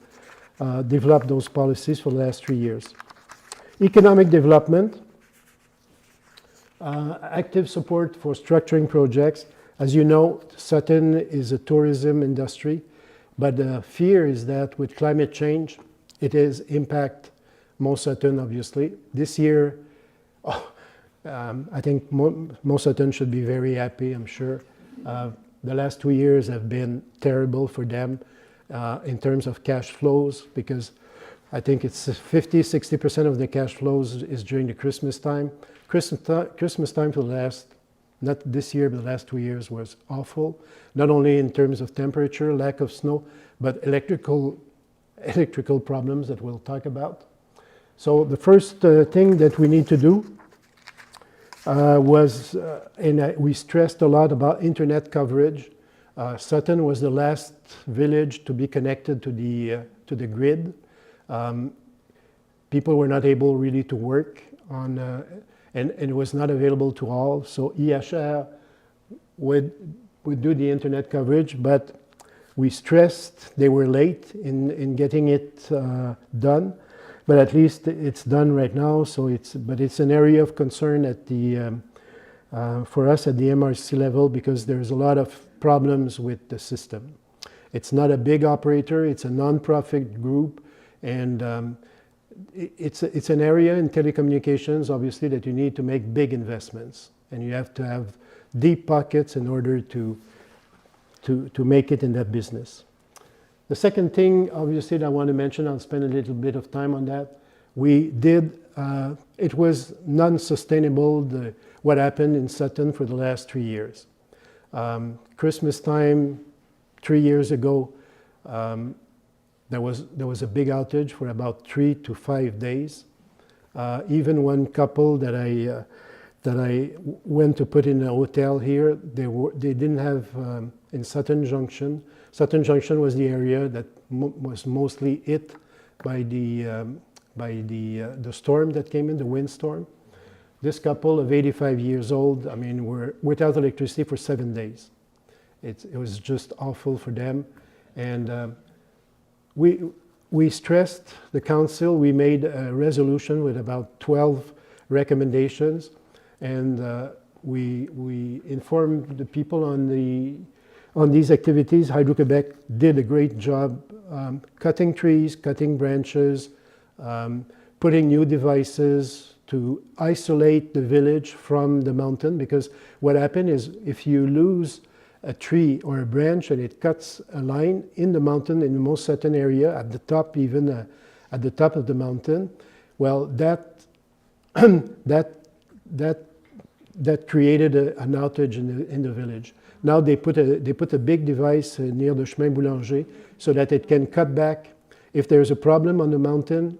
[SPEAKER 1] develop those policies for the last 3 years. Economic development, active support for structuring projects. As you know, Sutton is a tourism industry, but the fear is that with climate change, it is impact Mont Sutton, obviously. This year, I think Mont Sutton should be very happy, I'm sure. The last 2 years have been terrible for them in terms of cash flows, because I think it's 50-60% of the cash flows is during the Christmas time. Christmas time for the last, not this year, but the last 2 years was awful. Not only in terms of temperature, lack of snow, but electrical problems that we'll talk about. So the first thing that we need to do was, and we stressed a lot about internet coverage. Sutton was the last village to be connected to the grid. People were not able really to work on, and it was not available to all. So IHR would do the internet coverage, but we stressed they were late in getting it done. But at least it's done right now. So it's an area of concern for us at the MRC level, because there's a lot of problems with the system. It's not a big operator, it's a non-profit group, and it's an area in telecommunications, obviously, that you need to make big investments, and you have to have deep pockets in order to to make it in that business. The second thing, obviously, that I want to mention, I'll spend a little bit of time on that. We did, it was non-sustainable, what happened in Sutton for the last 3 years. Christmas time, 3 years ago, there was a big outage for about 3 to 5 days. Even one couple that I went to put in a hotel here, they didn't have in Sutton Junction. Sutton Junction was the area that was mostly hit by the storm that came in, the windstorm. This couple of 85 years old, I mean, were without electricity for 7 days. It was just awful for them, and we stressed the council. We made a resolution with about 12 recommendations, and we informed the people on these activities. Hydro-Québec did a great job cutting trees, cutting branches, putting new devices to isolate the village from the mountain, because what happened is if you lose a tree or a branch and it cuts a line in the mountain, in the most certain area, at the top, even at the top of the mountain, well, that created an outage in the village. Now they put a big device near the Chemin Boulanger so that it can cut back. If there's a problem on the mountain,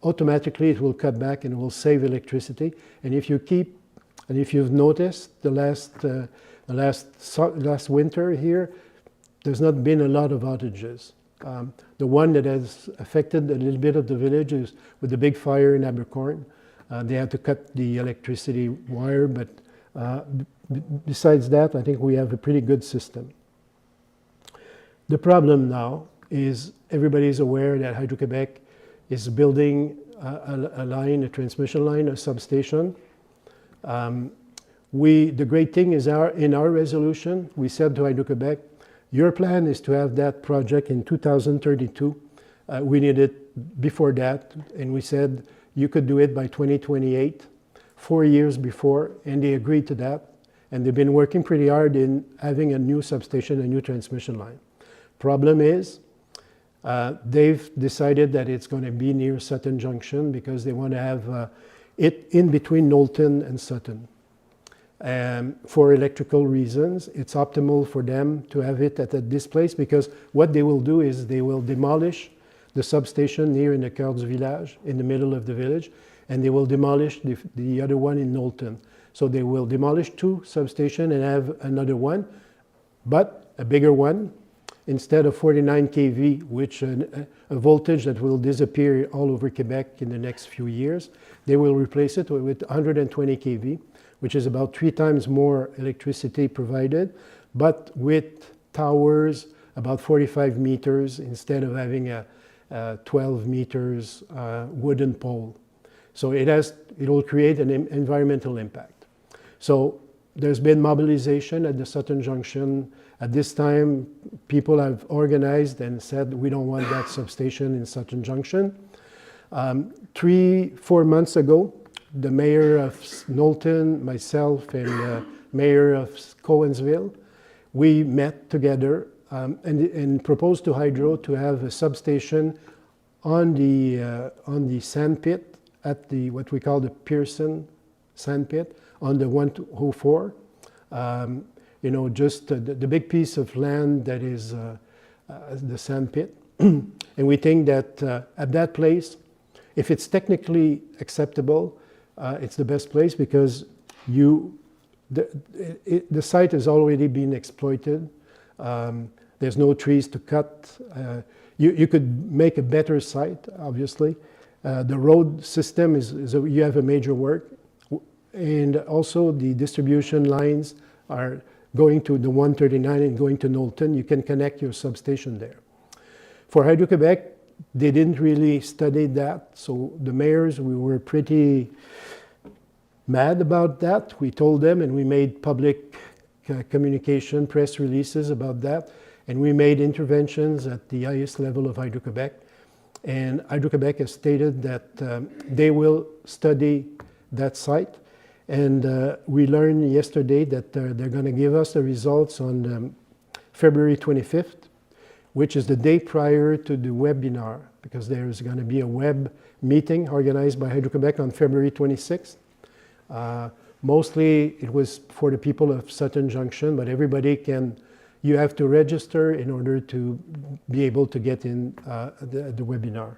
[SPEAKER 1] automatically it will cut back and it will save electricity. And if you've noticed the last winter here, there's not been a lot of outages. The one that has affected a little bit of the village is with the big fire in Abercorn. They had to cut the electricity wire, but besides that, I think we have a pretty good system. The problem now is everybody's aware that Hydro-Québec is building a line, a transmission line, a substation. The great thing is in our resolution, we said to Hydro-Québec, your plan is to have that project in 2032. We need it before that, and we said you could do it by 2028, 4 years before, and they agreed to that. And they've been working pretty hard in having a new substation, a new transmission line. Problem is, they've decided that it's going to be near Sutton Junction because they want to have it in between Knowlton and Sutton. For electrical reasons, it's optimal for them to have it at this place, because what they will do is they will demolish the substation near in the Cœur du Village, in the middle of the village, and they will demolish the other one in Knowlton. So they will demolish 2 substations and have another one, but a bigger one. Instead of 49 kV, which a voltage that will disappear all over Quebec in the next few years, they will replace it with 120 kV, which is about 3 times more electricity provided, but with towers about 45 meters instead of having a 12 meters wooden pole. So it will create an environmental impact. So there's been mobilization at the Sutton Junction. At this time, people have organized and said, we don't want that substation in Sutton Junction. 3-4 months ago, the mayor of Knowlton, myself, and the mayor of Cowansville, we met together and proposed to Hydro to have a substation on the sand pit at what we call the Pearson sand pit on the 104. Just the big piece of land that is the sand pit. And we think that at that place, if it's technically acceptable, it's the best place, because the site has already been exploited. There's no trees to cut. You could make a better site, obviously. The road system you have a major work. And also the distribution lines are going to the 139 and going to Knowlton. You can connect your substation there. For Hydro-Québec, they didn't really study that. So the mayors, we were pretty mad about that. We told them, and we made public communication, press releases about that. And we made interventions at the highest level of Hydro-Québec. And Hydro-Québec has stated that they will study that site. And we learned yesterday that they're going to give us the results on February 25th, which is the day prior to the webinar, because there is going to be a web meeting organized by Hydro-Québec on February 26th. Mostly it was for the people of Sutton Junction, but everybody can, you have to register in order to be able to get in the webinar.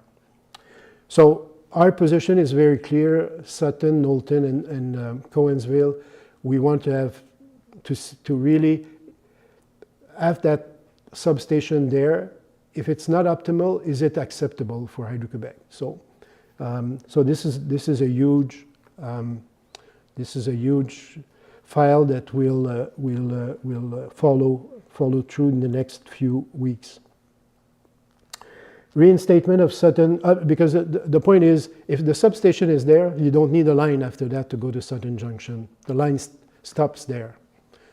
[SPEAKER 1] So our position is very clear. Sutton, Knowlton, and Cowansville, we want to have to really have that substation there. If it's not optimal, is it acceptable for Hydro-Québec? So, so this is a huge file that will follow through in the next few weeks. Reinstatement of Sutton, because the point is, if the substation is there, you don't need a line after that to go to Sutton Junction. The line stops there.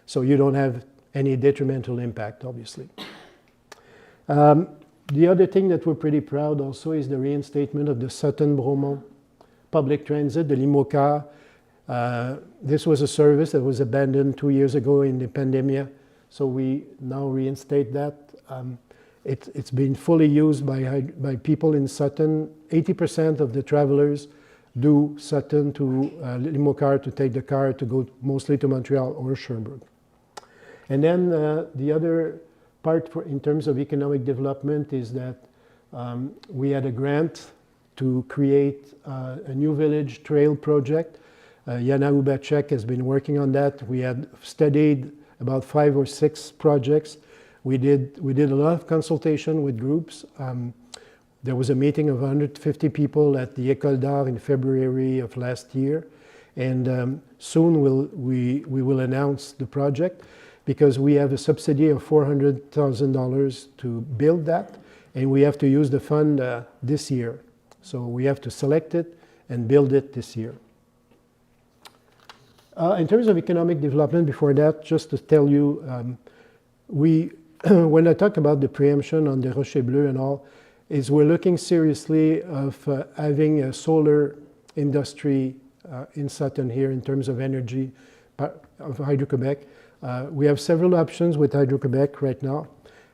[SPEAKER 1] So you don't have any detrimental impact, obviously. The other thing that we're pretty proud also is the reinstatement of the Sutton-Bromont public transit, the Limocar. This was a service that was abandoned 2 years ago in the pandemic, so we now reinstate that. It's been fully used by people in Sutton. 80% of the travelers do Sutton to Limocar to take the car to go mostly to Montreal or Sherbrooke. And then the other part in terms of economic development is that we had a grant to create a new village trail project. Jana Ubacek has been working on that. We had studied about 5 or 6 projects. We did a lot of consultation with groups. There was a meeting of 150 people at the École d'Art in February of last year. And soon we will announce the project, because we have a subsidy of $400,000 to build that, and we have to use the fund this year. So we have to select it and build it this year. In terms of economic development, before that, just to tell you, when I talk about the preemption on the Rocher Bleu and all, is we're looking seriously of having a solar industry in Sutton here in terms of energy of Hydro-Québec. We have several options with Hydro-Québec right now.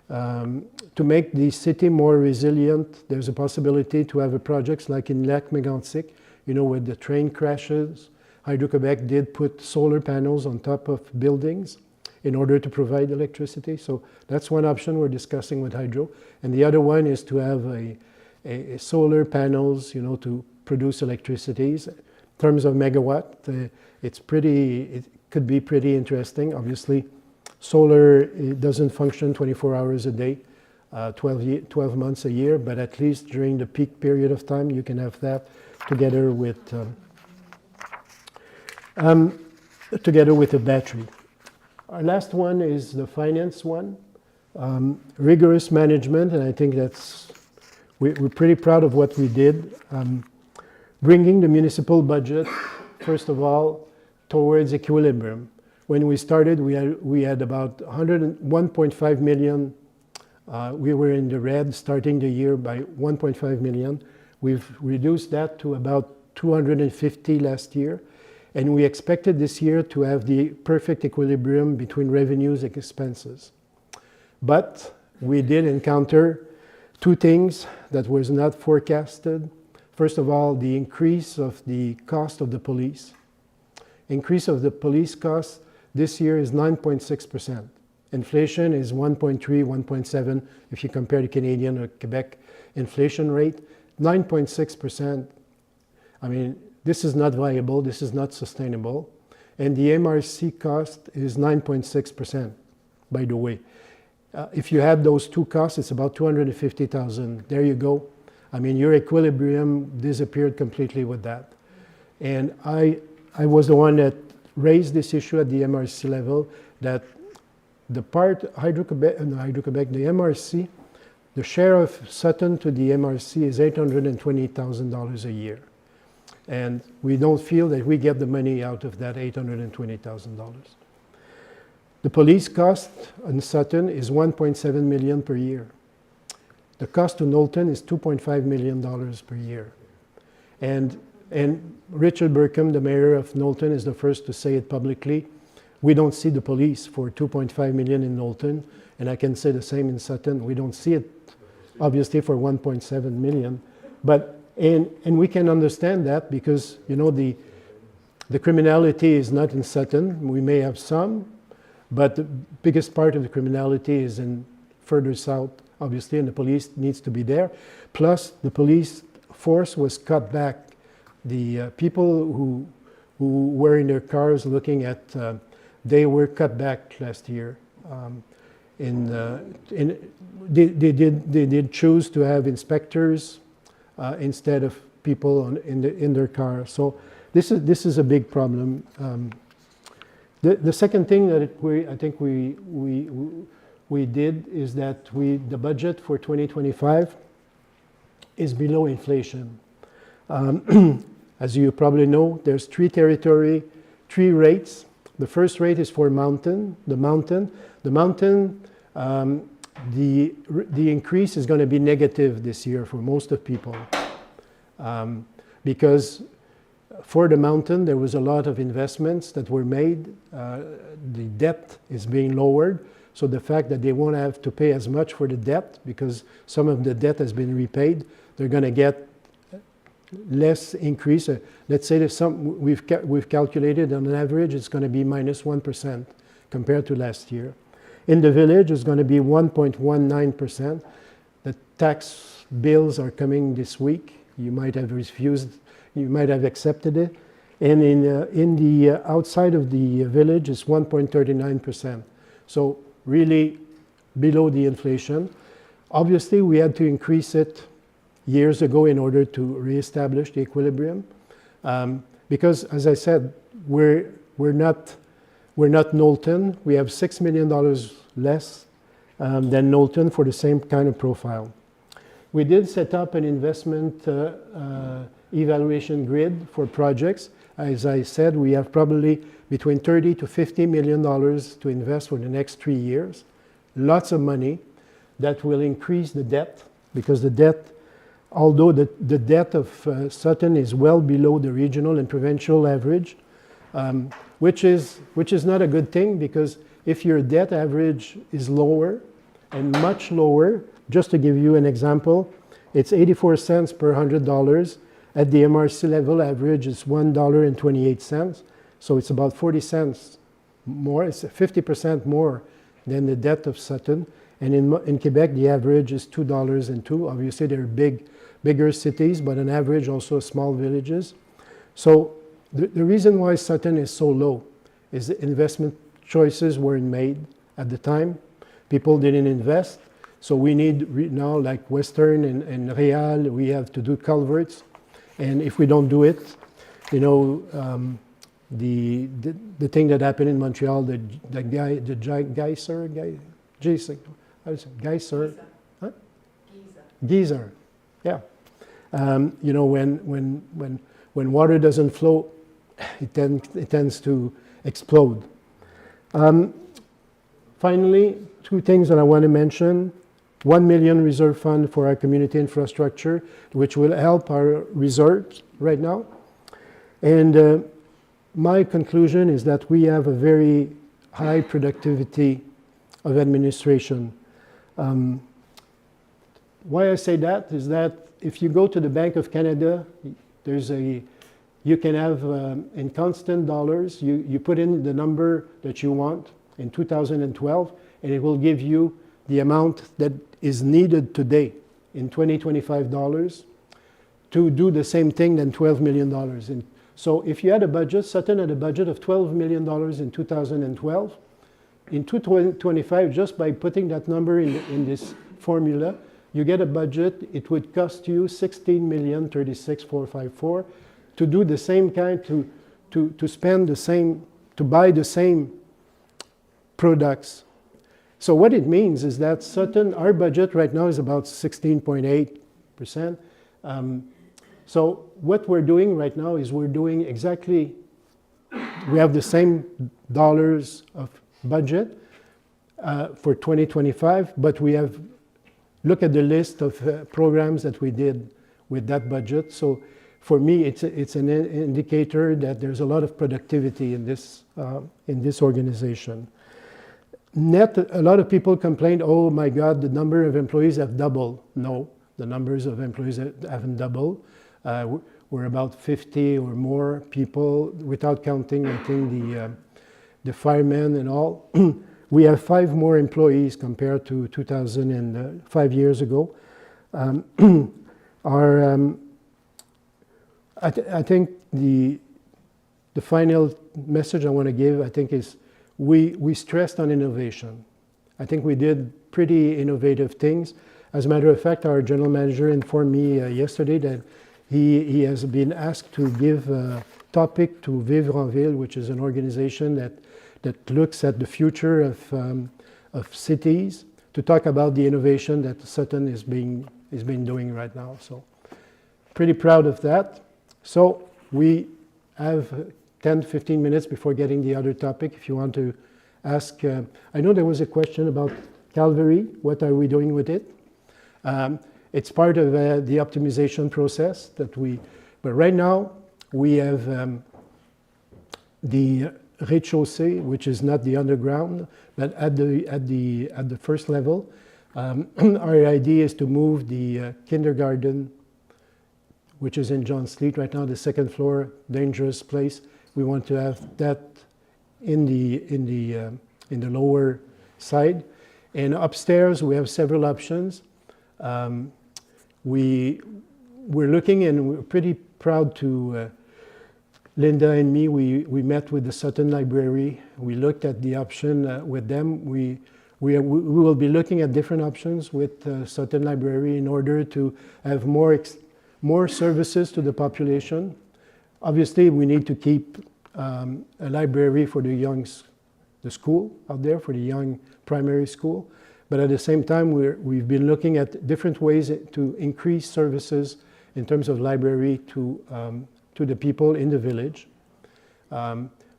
[SPEAKER 1] To make the city more resilient, there's a possibility to have projects like in Lac Mégantic, you know, with the train crashes. Hydro-Québec did put solar panels on top of buildings in order to provide electricity. So that's one option we're discussing with Hydro. And the other one is to have a solar panels, you know, to produce electricity. In terms of megawatt, it could be pretty interesting. Obviously, solar, it doesn't function 24 hours a day, 12 months a year, but at least during the peak period of time, you can have that together with a battery. Our last one is the finance one, rigorous management, and I think we're pretty proud of what we did. Bringing the municipal budget, first of all, towards equilibrium. When we started, we had about 1.5 million. We were in the red starting the year by 1.5 million. We've reduced that to about 250 last year. And we expected this year to have the perfect equilibrium between revenues and expenses. But we did encounter 2 things that was not forecasted. First of all, the increase of the cost of the police. Increase of the police cost this year is 9.6%. Inflation is 1.3, 1.7 if you compare the Canadian or Quebec inflation rate. 9.6%. I mean, this is not viable, this is not sustainable. And the MRC cost is 9.6%, by the way. If you add those 2 costs, it's about $250,000. There you go. I mean, your equilibrium disappeared completely with that. And I was the one that raised this issue at the MRC level, that the part Hydro-Québec, the MRC, the share of Sutton to the MRC is $820,000 a year. And we don't feel that we get the money out of that $820,000. The police cost in Sutton is $1.7 million per year. The cost to Knowlton is $2.5 million per year. And Richard Burkham, the mayor of Knowlton, is the first to say it publicly. we don't see the police for 2.5 million in Knowlton, and I can say the same in Sutton. We don't see it, obviously, for 1.7 million. But, and we can understand that because, you know, the criminality is not in Sutton. We may have some, but the biggest part of the criminality is in further south, obviously, and the police needs to be there. Plus, the police force was cut back. The people who were in their cars looking at, they were cut back last year. They did choose to have inspectors instead of people in their car. So this is a big problem. The second thing that I think we did is that the budget for 2025 is below inflation. As you probably know, there's three rates. The first rate is for the mountain. The increase is going to be negative this year for most of people, because for the mountain there was a lot of investments that were made. The debt is being lowered, so the fact that they won't have to pay as much for the debt because some of the debt has been repaid, they're going to get less increase. Let's say that we've calculated on average it's going to be minus 1% compared to last year. In the village, it's going to be 1.19%. The tax bills are coming this week. You might have refused, you might have accepted it. And in the outside of the village, it's 1.39%. So really below the inflation. Obviously, we had to increase it years ago in order to reestablish the equilibrium. Because, as I said, we're not Knowlton. We have $6 million less than Knowlton for the same kind of profile. We did set up an investment evaluation grid for projects. As I said, we have probably between $30 to $50 million to invest for the next 3 years. Lots of money that will increase the debt, because the debt, although the debt of Sutton is well below the regional and provincial average, which is not a good thing, because if your debt average is lower and much lower, just to give you an example, it's 84 cents per $100. At the MRC level average, it's $1.28. So it's about 40 cents more. It's 50% more than the debt of Sutton. And in Quebec, the average is $2.02. Obviously, they're bigger cities, but on average, also small villages. So the reason why Sutton is so low is the investment choices weren't made at the time. People didn't invest. So we need now, like Western and Real, we have to do culverts. And if we don't do it, you know, the thing that happened in Montreal, the geyser, yeah. You know, when water doesn't flow, it tends to explode. Finally, two things that I want to mention. 1 million reserve fund for our community infrastructure, which will help our reserves right now. And my conclusion is that we have a very high productivity of administration. Why I say that is that if you go to the Bank of Canada, you can have in constant dollars, you put in the number that you want in 2012, and it will give you the amount that is needed today in 2025 dollars to do the same thing than $12 million. And so if you had a budget, Sutton had a budget of $12 million in 2012. In 2025, just by putting that number in this formula, you get a budget. It would cost you $16,036,454 to do the same kind, to spend the same, to buy the same products. So what it means is that Sutton, our budget right now is about 16.8%. So what we're doing right now is we're doing exactly, we have the same dollars of budget for 2025, but we have, look at the list of programs that we did with that budget. So for me, it's an indicator that there's a lot of productivity in this organization. Net, a lot of people complained, oh my God, the number of employees have doubled. No, the numbers of employees haven't doubled. We're about 50 or more people, without counting, I think, the firemen and all. We have 5 more employees compared to 5 years ago. I think the final message I want to give, I think, is we stressed on innovation. I think we did pretty innovative things. As a matter of fact, our general manager informed me yesterday that he has been asked to give a topic to Vivre en Ville, which is an organization that looks at the future of cities, to talk about the innovation that Sutton is being doing right now. So pretty proud of that. So we have 10-15 minutes before getting the other topic. If you want to ask, I know there was a question about Calvary. What are we doing with it? It's part of the optimization process but right now we have the rez-de-chaussée, which is not the underground, but at the first level. Our idea is to move the kindergarten, which is in John Street right now, the second floor, dangerous place. We want to have that in the lower side. And upstairs we have several options. We're looking, and we're pretty proud to, Linda and me, we met with the Sutton Library. We looked at the option with them. We will be looking at different options with Sutton Library in order to have more services to the population. Obviously, we need to keep a library for the school out there, for the young primary school. But at the same time, we've been looking at different ways to increase services in terms of library to the people in the village,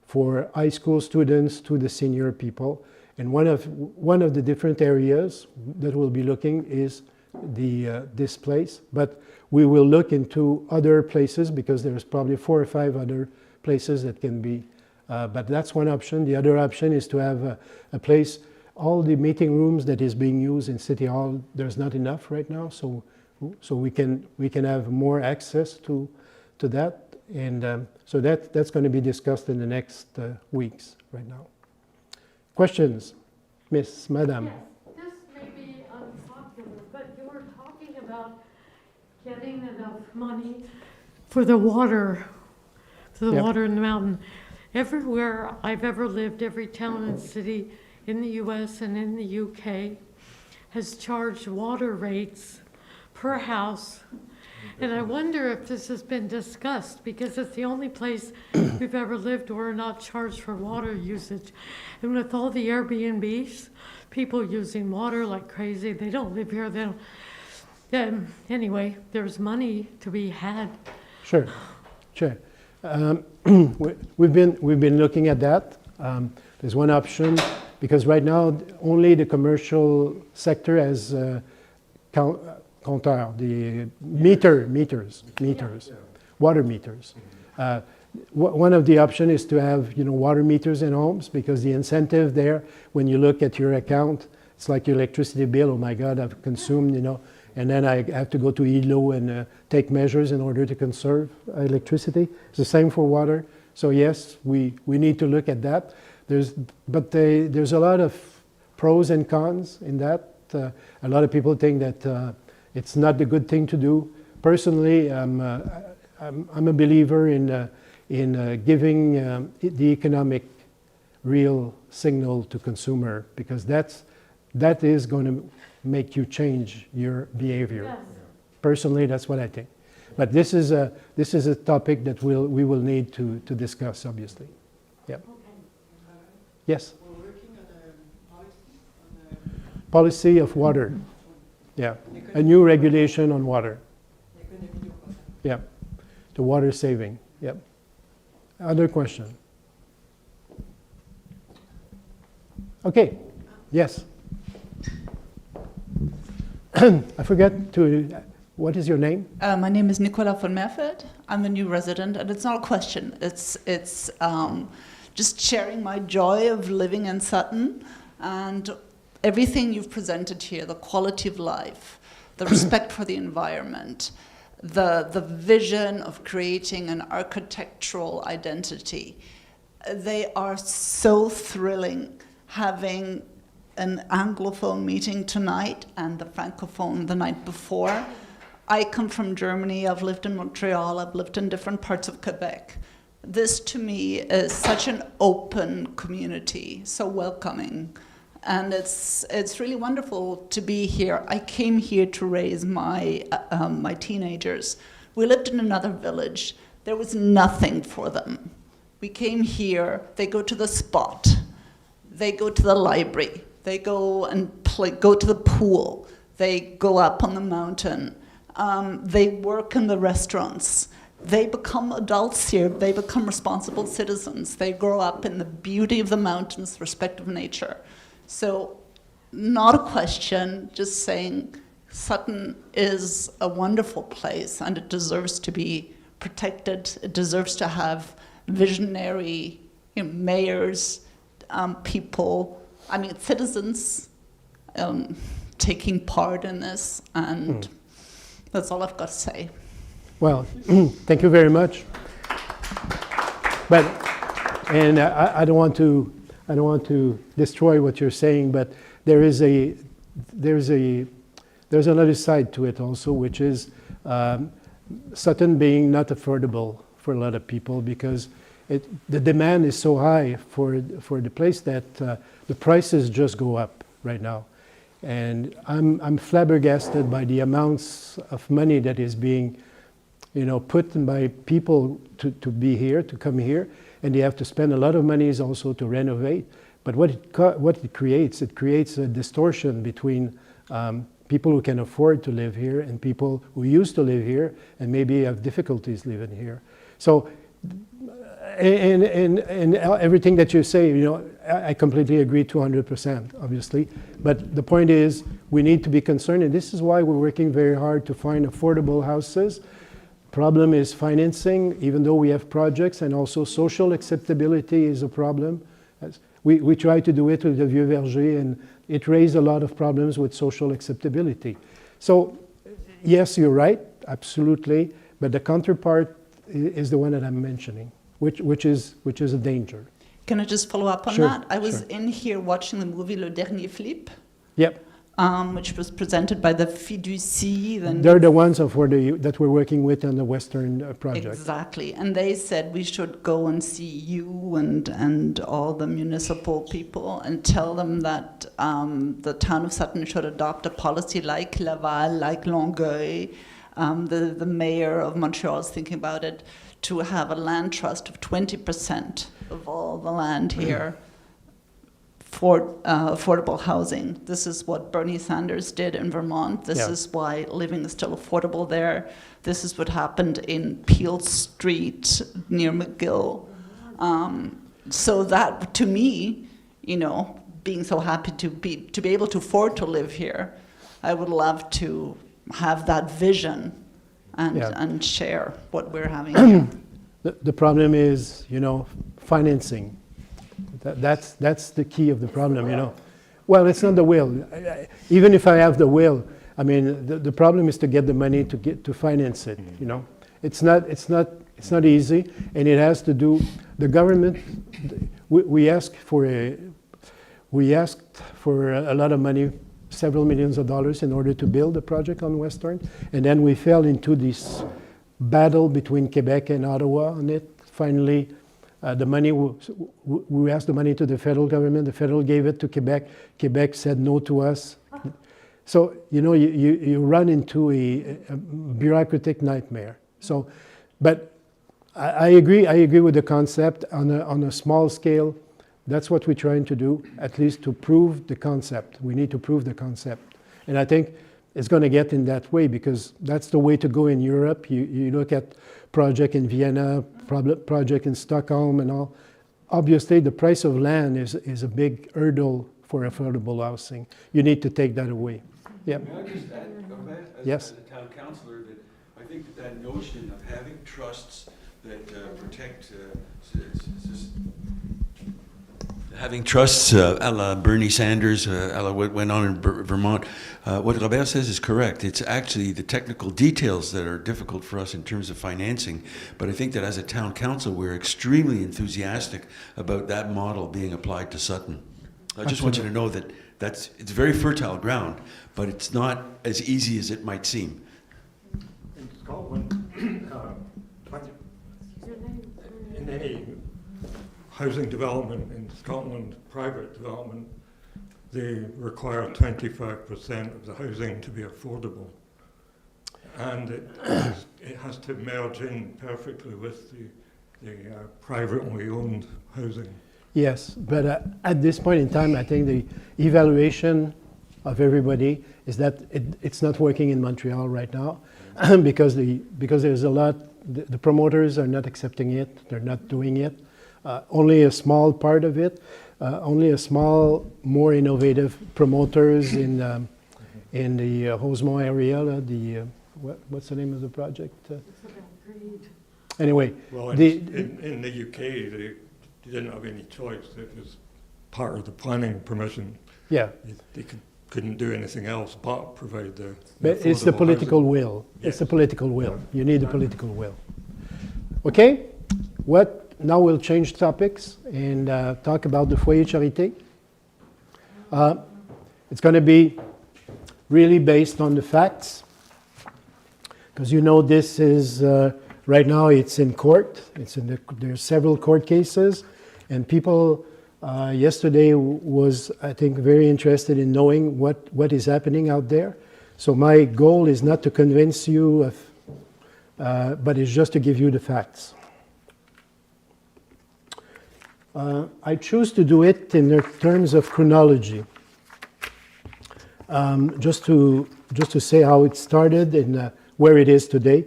[SPEAKER 1] for high school students to the senior people. And one of the different areas that we'll be looking is this place. But we will look into other places, because there's probably 4 or 5 other places that can be. But that's one option. The other option is to have a place. All the meeting rooms that is being used in City Hall, there's not enough right now, so we can have more access to that, and so that's going to be discussed in the next weeks right now. Questions, Madam?
[SPEAKER 2] Yes, this may be unpopular, but you were talking about getting enough money for the water,
[SPEAKER 1] Yep.
[SPEAKER 2] water in the mountain. Everywhere I've ever lived, every town and city in the US and in the UK has charged water rates per house. And I wonder if this has been discussed, because it's the only place we've ever lived where we're not charged for water usage. And with all the Airbnbs, people using water like crazy, they don't live here, they don't. Anyway, there's money to be had.
[SPEAKER 1] Sure. We've been looking at that. There's one option, because right now only the commercial sector has compteur, the meters, water meters. One of the options is to have water meters in homes, because the incentive there, when you look at your account, it's like your electricity bill. Oh my God, I've consumed, and then I have to go to ELO and take measures in order to conserve electricity. It's the same for water. So yes, we need to look at that. There's a lot of pros and cons in that. A lot of people think that it's not a good thing to do. Personally, I'm a believer in giving the economic real signal to consumer, because that is going to make you change your behavior.
[SPEAKER 2] Yes.
[SPEAKER 1] Personally, that's what I think. But this is a topic that we will need to discuss, obviously. Yep.
[SPEAKER 2] Okay.
[SPEAKER 1] Yes.
[SPEAKER 4] We're working on a
[SPEAKER 1] Policy of water. Yeah. A new regulation on water. Yeah. The water saving. Yep. Other question? Okay. Yes. I forgot to. what is your name?
[SPEAKER 5] My name is Nicola von Merfeld. I'm a new resident, and it's not a question. It's just sharing my joy of living in Sutton, and everything you've presented here, the quality of life, the respect for the environment, the vision of creating an architectural identity. They are so thrilling, having an Anglophone meeting tonight and the Francophone the night before. I come from Germany, I've lived in Montreal, I've lived in different parts of Quebec. This to me is such an open community, so welcoming. And it's really wonderful to be here. I came here to raise my teenagers. We lived in another village. There was nothing for them. We came here, they go to the spot, they go to the library, they go and go to the pool, they go up on the mountain, they work in the restaurants. They become adults here, they become responsible citizens. They grow up in the beauty of the mountains, respect of nature. So, not a question, just saying Sutton is a wonderful place and it deserves to be protected. It deserves to have visionary mayors, people, citizens taking part in this, and that's all I've got to say.
[SPEAKER 1] Well, thank you very much. But, and I don't want to destroy what you're saying, but there's another side to it also, which is Sutton being not affordable for a lot of people, because the demand is so high for the place that the prices just go up right now. And I'm flabbergasted by the amounts of money that is being put in by people to be here, to come here, and they have to spend a lot of money also to renovate. But what it creates a distortion between people who can afford to live here and people who used to live here and maybe have difficulties living here. So, and everything that you say, I completely agree 200%, obviously. But the point is, we need to be concerned, and this is why we're working very hard to find affordable houses. Problem is financing, even though we have projects, and also social acceptability is a problem. We try to do it with the Vieux Verger, and it raised a lot of problems with social acceptability. So, yes, you're right, absolutely, but the counterpart is the one that I'm mentioning, which is a danger.
[SPEAKER 5] Can I just follow up on
[SPEAKER 1] Sure,
[SPEAKER 5] that? I was
[SPEAKER 1] sure.
[SPEAKER 5] in here watching the movie Le Dernier Flip.
[SPEAKER 1] Yep.
[SPEAKER 5] Which was presented by the Fiducie.
[SPEAKER 1] They're the ones that we're working with on the Western project.
[SPEAKER 5] Exactly, and they said we should go and see you and all the municipal people and tell them that the town of Sutton should adopt a policy like Laval, like Longueuil. The mayor of Montreal is thinking about it, to have a land trust of 20% of all the land here for affordable housing. This is what Bernie Sanders did in Vermont. This is why living is still affordable there. This is what happened in Peel Street near McGill. So that, to me, being so happy to be able to afford to live here, I would love to have that vision and share what we're having here.
[SPEAKER 1] The problem is, financing. That's the key of the problem, Well, it's not the will. Even if I have the will, the problem is to get the money to finance it, It's not easy, and it has to do. The government. We asked for a lot of money, several millions of dollars, in order to build a project on Western, and then we fell into this battle between Quebec and Ottawa on it. Finally, the money, we asked the money to the federal government, the federal gave it to Quebec, Quebec said no to us. So, you run into a bureaucratic nightmare. So, but I agree with the concept on a small scale. That's what we're trying to do, at least to prove the concept. We need to prove the concept. And I think it's going to get in that way, because that's the way to go in Europe. You look at project in Vienna, project in Stockholm and all. Obviously, the price of land is a big hurdle for affordable housing. You need to take that away. Yeah.
[SPEAKER 6] May I just add, Robert,
[SPEAKER 1] Yes.
[SPEAKER 6] as a town councillor, that I think that notion of having trusts that protect, having trusts a la Bernie Sanders, a la what went on in Vermont, what Robert says is correct. It's actually the technical details that are difficult for us in terms of financing. But I think that as a town council, we're extremely enthusiastic about that model being applied to Sutton. I just want you to know that it's very fertile ground, but it's not as easy as it might seem.
[SPEAKER 7] In Scotland, in any housing development in Scotland, private development, they require 25% of the housing to be affordable. And it has to merge in perfectly with the privately owned housing.
[SPEAKER 1] Yes, but at this point in time, I think the evaluation of everybody is that it's not working in Montreal right now because there's a lot, the promoters are not accepting it, they're not doing it. Only a small part of it, only a small, more innovative promoters in the Rosemont area, what's the name of the project? Anyway.
[SPEAKER 7] Well, in the UK, they didn't have any choice. It was part of the planning permission.
[SPEAKER 1] Yeah.
[SPEAKER 7] They couldn't do anything else but provide the
[SPEAKER 1] But it's the
[SPEAKER 7] affordable
[SPEAKER 1] political
[SPEAKER 7] housing.
[SPEAKER 1] will.
[SPEAKER 7] Yes.
[SPEAKER 1] It's the political will. You need the political will. Okay? Now we'll change topics and talk about the Foyer Charité. It's going to be really based on the facts, because you know this is, right now it's in court. There's several court cases, and people yesterday was, I think, very interested in knowing what is happening out there. So my goal is not to convince you, but it's just to give you the facts. I choose to do it in the terms of chronology, just to say how it started and where it is today.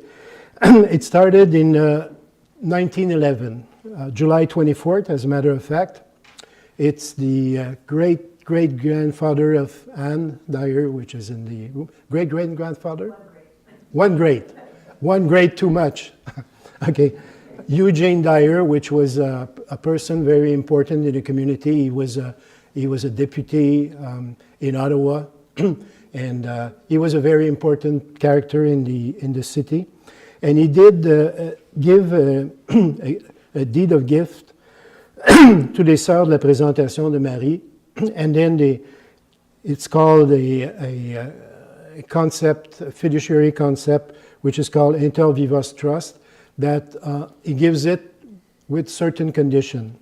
[SPEAKER 1] It started in 1911, July 24th, as a matter of fact. It's the great-great-grandfather of Anne Dyer, which is in the room. Great-great-grandfather? One great too much. Okay. Eugene Dyer, which was a person very important in the community. He was a deputy in Ottawa, and he was a very important character in the city. And he did give a deed of gift to les Sœurs de la Présentation de Marie, and then it's called a concept, a fiduciary concept, which is called Inter Vivos Trust, that he gives it with certain condition.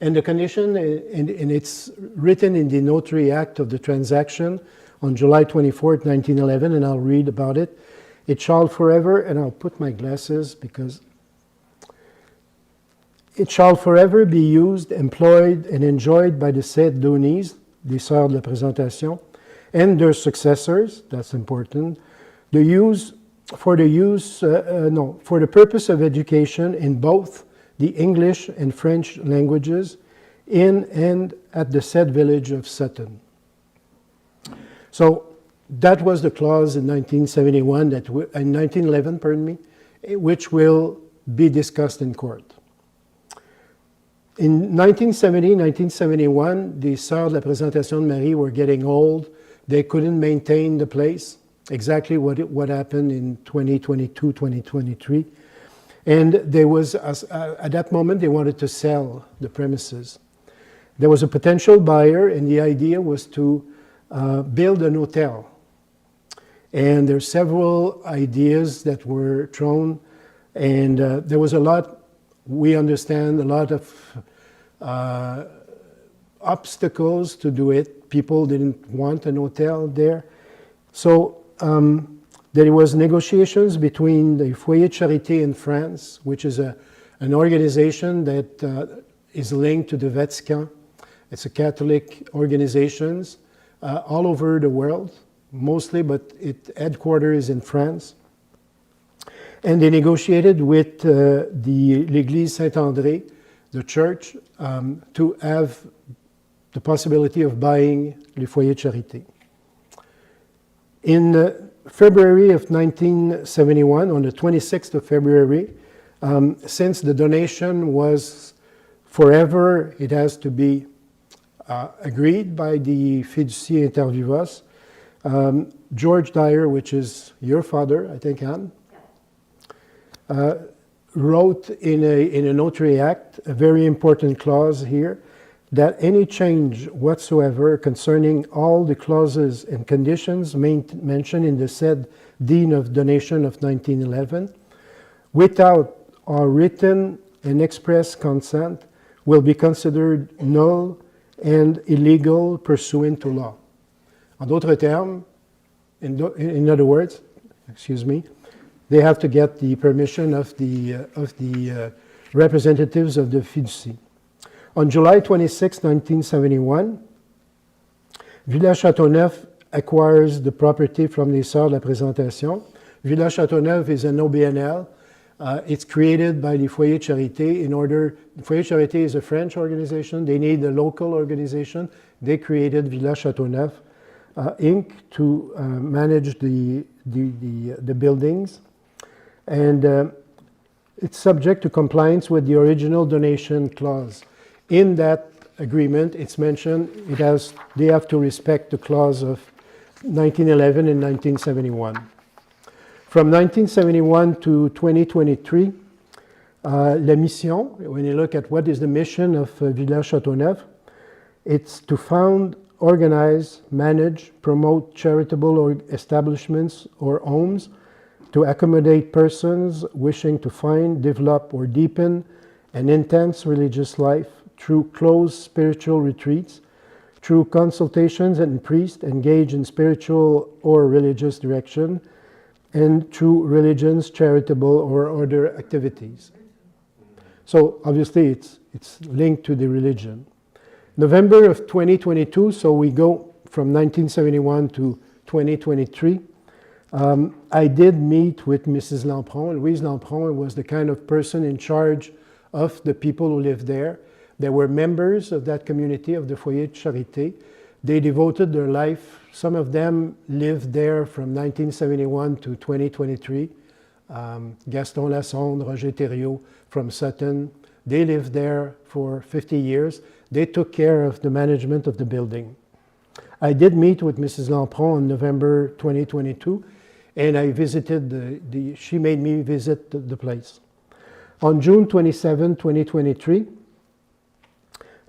[SPEAKER 1] And the condition, and it's written in the Notary Act of the transaction on July 24th, 1911, and I'll read about it. It shall forever, and I'll put my glasses because it shall forever be used, employed, and enjoyed by the said Donies, des Sœurs de la Présentation, and their successors, that's important, for the purpose of education in both the English and French languages in and at the said village of Sutton. So that was the clause in 1971, in 1911, pardon me, which will be discussed in court. In 1970, 1971, the Sœurs de la Présentation de Marie were getting old. They couldn't maintain the place. Exactly what happened in 2022, 2023. And there was, at that moment, they wanted to sell the premises. There was a potential buyer, and the idea was to build an hotel. And there's several ideas that were thrown, and there was a lot, we understand, a lot of obstacles to do it. People didn't want an hotel there. So there was negotiations between the Foyer de Charité in France, which is an organization that is linked to the Vatican. It's a Catholic organization all over the world, mostly, but its headquarters is in France. And they negotiated with l'Église Saint-André, the church, to have the possibility of buying le Foyer de Charité. In February of 1971, on the 26th of February, since the donation was forever, it has to be agreed by the fiducie inter vivos. George Dyer, which is your father, I think, Anne, wrote in a notary act a very important clause here, that any change whatsoever concerning all the clauses and conditions mentioned in the said deed of donation of 1911, without our written and express consent, will be considered null and illegal pursuant to law. En d'autres termes, in other words, excuse me, they have to get the permission of the representatives of the fiducie. On July 26, 1971, Villa Châteauneuf acquires the property from les Sœurs de la Présentation. Villa Châteauneuf is an OBNL. It's created by the Foyer de Charité in order, Foyer de Charité is a French organization. They need a local organization. They created Villa Châteauneuf, Inc. to manage the buildings. And it's subject to compliance with the original donation clause. In that agreement, it's mentioned they have to respect the clause of 1911 and 1971. From 1971 to 2023, la mission, when you look at what is the mission of Villa Châteauneuf, it's to found, organize, manage, promote charitable establishments or homes to accommodate persons wishing to find, develop, or deepen an intense religious life through closed spiritual retreats, through consultations and priests engaged in spiritual or religious direction, and through religions, charitable, or other activities. So obviously it's linked to the religion. November of 2022, so we go from 1971 to 2023, I did meet with Mrs. Lampron. Louise Lampron was the kind of person in charge of the people who lived there. They were members of that community, of the Foyer de Charité. They devoted their life. Some of them lived there from 1971 to 2023. Gaston Lassonde, Roger Thériault from Sutton. They lived there for 50 years. They took care of the management of the building. I did meet with Mrs. Lampron in November 2022, and I visited she made me visit the place. On June 27, 2023,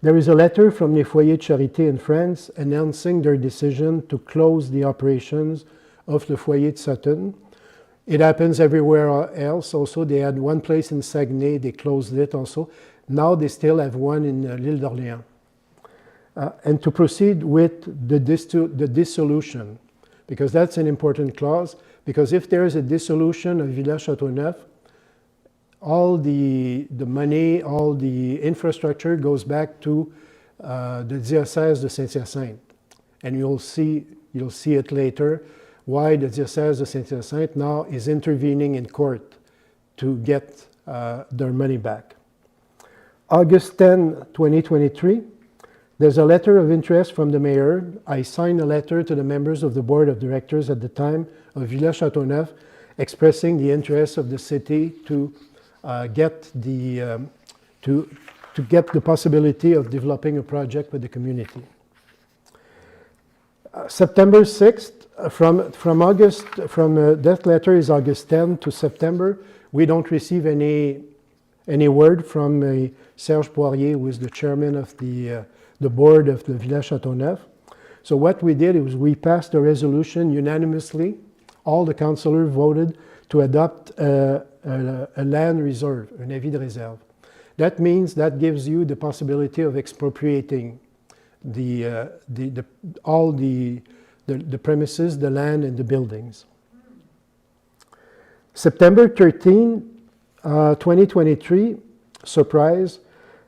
[SPEAKER 1] there is a letter from the Foyer de Charité in France announcing their decision to close the operations of the Foyer de Sutton. It happens everywhere else also. They had one place in Saguenay, they closed it also. Now they still have one in l'Île d'Orléans. And to proceed with the dissolution, because that's an important clause, because if there is a dissolution of Villa Châteauneuf, all the money, all the infrastructure goes back to the Diocèse de Saint-Hyacinthe. And you'll see it later, why the Diocèse de Saint-Hyacinthe now is intervening in court to get their money back. August 10, 2023, there's a letter of interest from the mayor. I signed a letter to the members of the board of directors at the time of Villa Châteauneuf expressing the interest of the city to get the possibility of developing a project with the community. September 6th, that letter is August 10 to September. We don't receive any word from Serge Poirier, who is the chairman of the board of the Villa Châteauneuf. So what we did is we passed a resolution unanimously. All the councillors voted to adopt a land reserve, un avis de réserve. That means that gives you the possibility of expropriating all the premises, the land, and the buildings. September 13, 2023, surprise,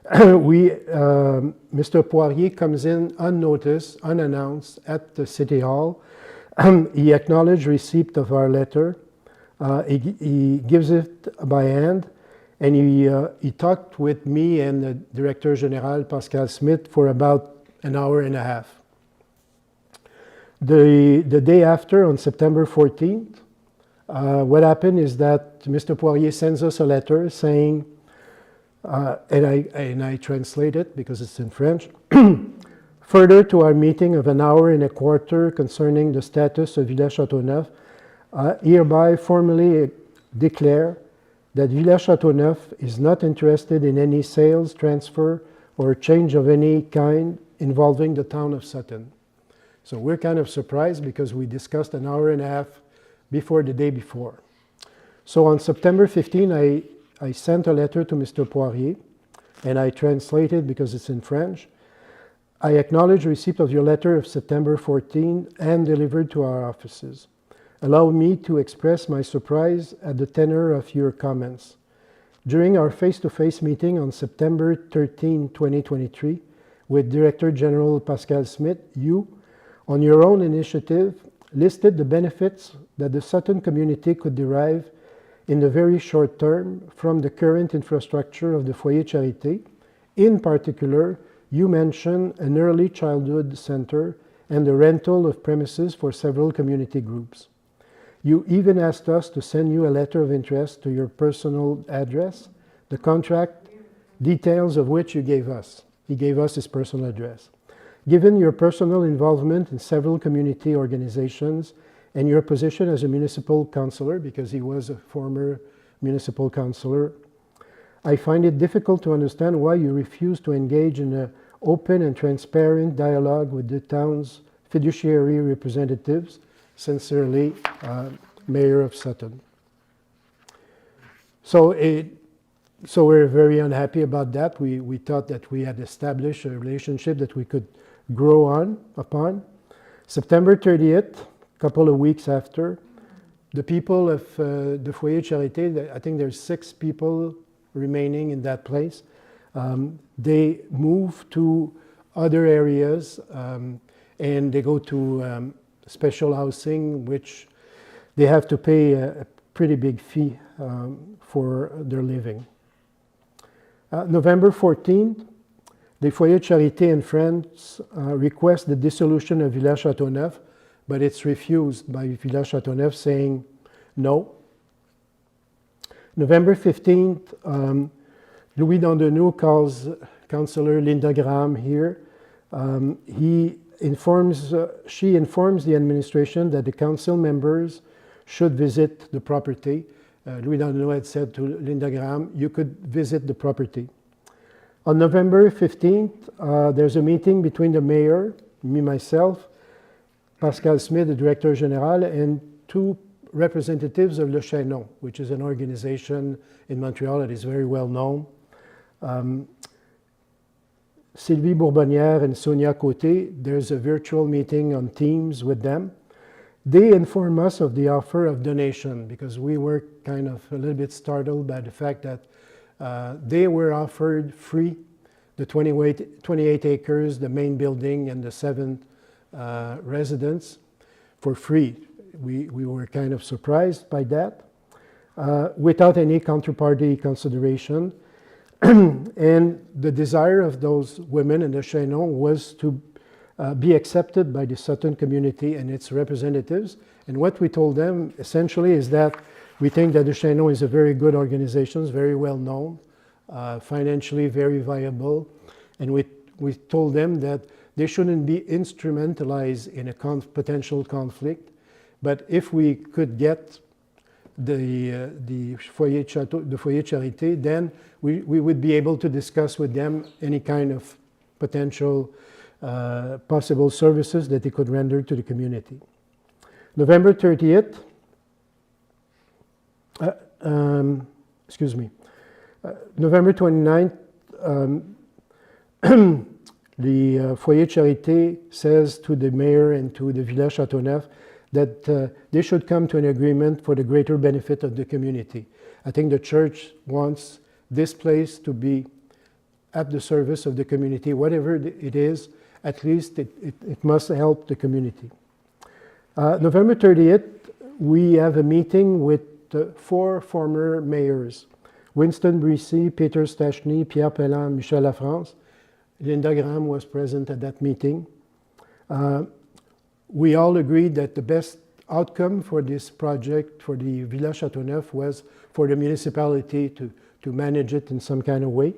[SPEAKER 1] Mr. Poirier comes in unnoticed, unannounced at the City Hall. He acknowledged receipt of our letter. He gives it by hand, and he talked with me and the Director General, Pascal Smith, for about an hour and a half. The day after, on September 14th, what happened is that Mr. Poirier sends us a letter saying, and I translate it because it's in French, further to our meeting of an hour and a quarter concerning the status of Village Châteauneuf, hereby formally declare that Village Châteauneuf is not interested in any sales, transfer, or change of any kind involving the town of Sutton. So we're kind of surprised because we discussed an hour and a half before the day before. So on September 15, I sent a letter to Mr. Poirier, and I translated because it's in French. I acknowledge receipt of your letter of September 14 and delivered to our offices. Allow me to express my surprise at the tenor of your comments. During our face-to-face meeting on September 13, 2023, with Director General Pascal Smith, you, on your own initiative, listed the benefits that the Sutton community could derive in the very short term from the current infrastructure of the Foyer Charité. In particular, you mentioned an early childhood center and the rental of premises for several community groups. You even asked us to send you a letter of interest to your personal address, the contract details of which you gave us. He gave us his personal address. Given your personal involvement in several community organizations and your position as a municipal councillor, because he was a former municipal councillor, I find it difficult to understand why you refuse to engage in an open and transparent dialogue with the town's fiduciary representatives. Sincerely, Mayor of Sutton. So we're very unhappy about that. We thought that we had established a relationship that we could grow upon. September 30th, a couple of weeks after, the people of the Foyer Charité, I think there's 6 people remaining in that place. They move to other areas and they go to special housing, which they have to pay a pretty big fee for their living. November 14th, the Foyer Charité and Friends request the dissolution of Village Châteauneuf, but it's refused by Village Châteauneuf saying no. November 15th, Louis Dandenou calls Councillor Linda Graham here. She informs the administration that the council members should visit the property. Louis Dandenou had said to Linda Graham, you could visit the property. On November 15th, there's a meeting between the mayor, myself, Pascal Smith, the Director General, and 2 representatives of Le Chaînon, which is an organization in Montreal that is very well known. Sylvie Bourbonnière and Sonia Côté, there's a virtual meeting on Teams with them. They inform us of the offer of donation because we were kind of a little bit startled by the fact that they were offered free the 28 acres, the main building, and the 7 residents for free. We were kind of surprised by that without any counterparty consideration. And the desire of those women in the Chaînon was to be accepted by the Sutton community and its representatives. And what we told them essentially is that we think that the Chaînon is a very good organization, very well known, financially very viable. And we told them that they shouldn't be instrumentalized in a potential conflict. But if we could get the Foyer Charité, then we would be able to discuss with them any kind of potential possible services that they could render to the community. November 30th, November 29th, the Foyer Charité says to the mayor and to the Village Châteauneuf that they should come to an agreement for the greater benefit of the community. I think the church wants this place to be at the service of the community. Whatever it is, at least it must help the community. November 30th, we have a meeting with 4 former mayors, Winston Brissy, Peter Stachny, Pierre Pellan, Michel Lafrance. Linda Graham was present at that meeting. we all agreed that the best outcome for this project, for the Villa Châteauneuf, was for the municipality to manage it in some kind of way.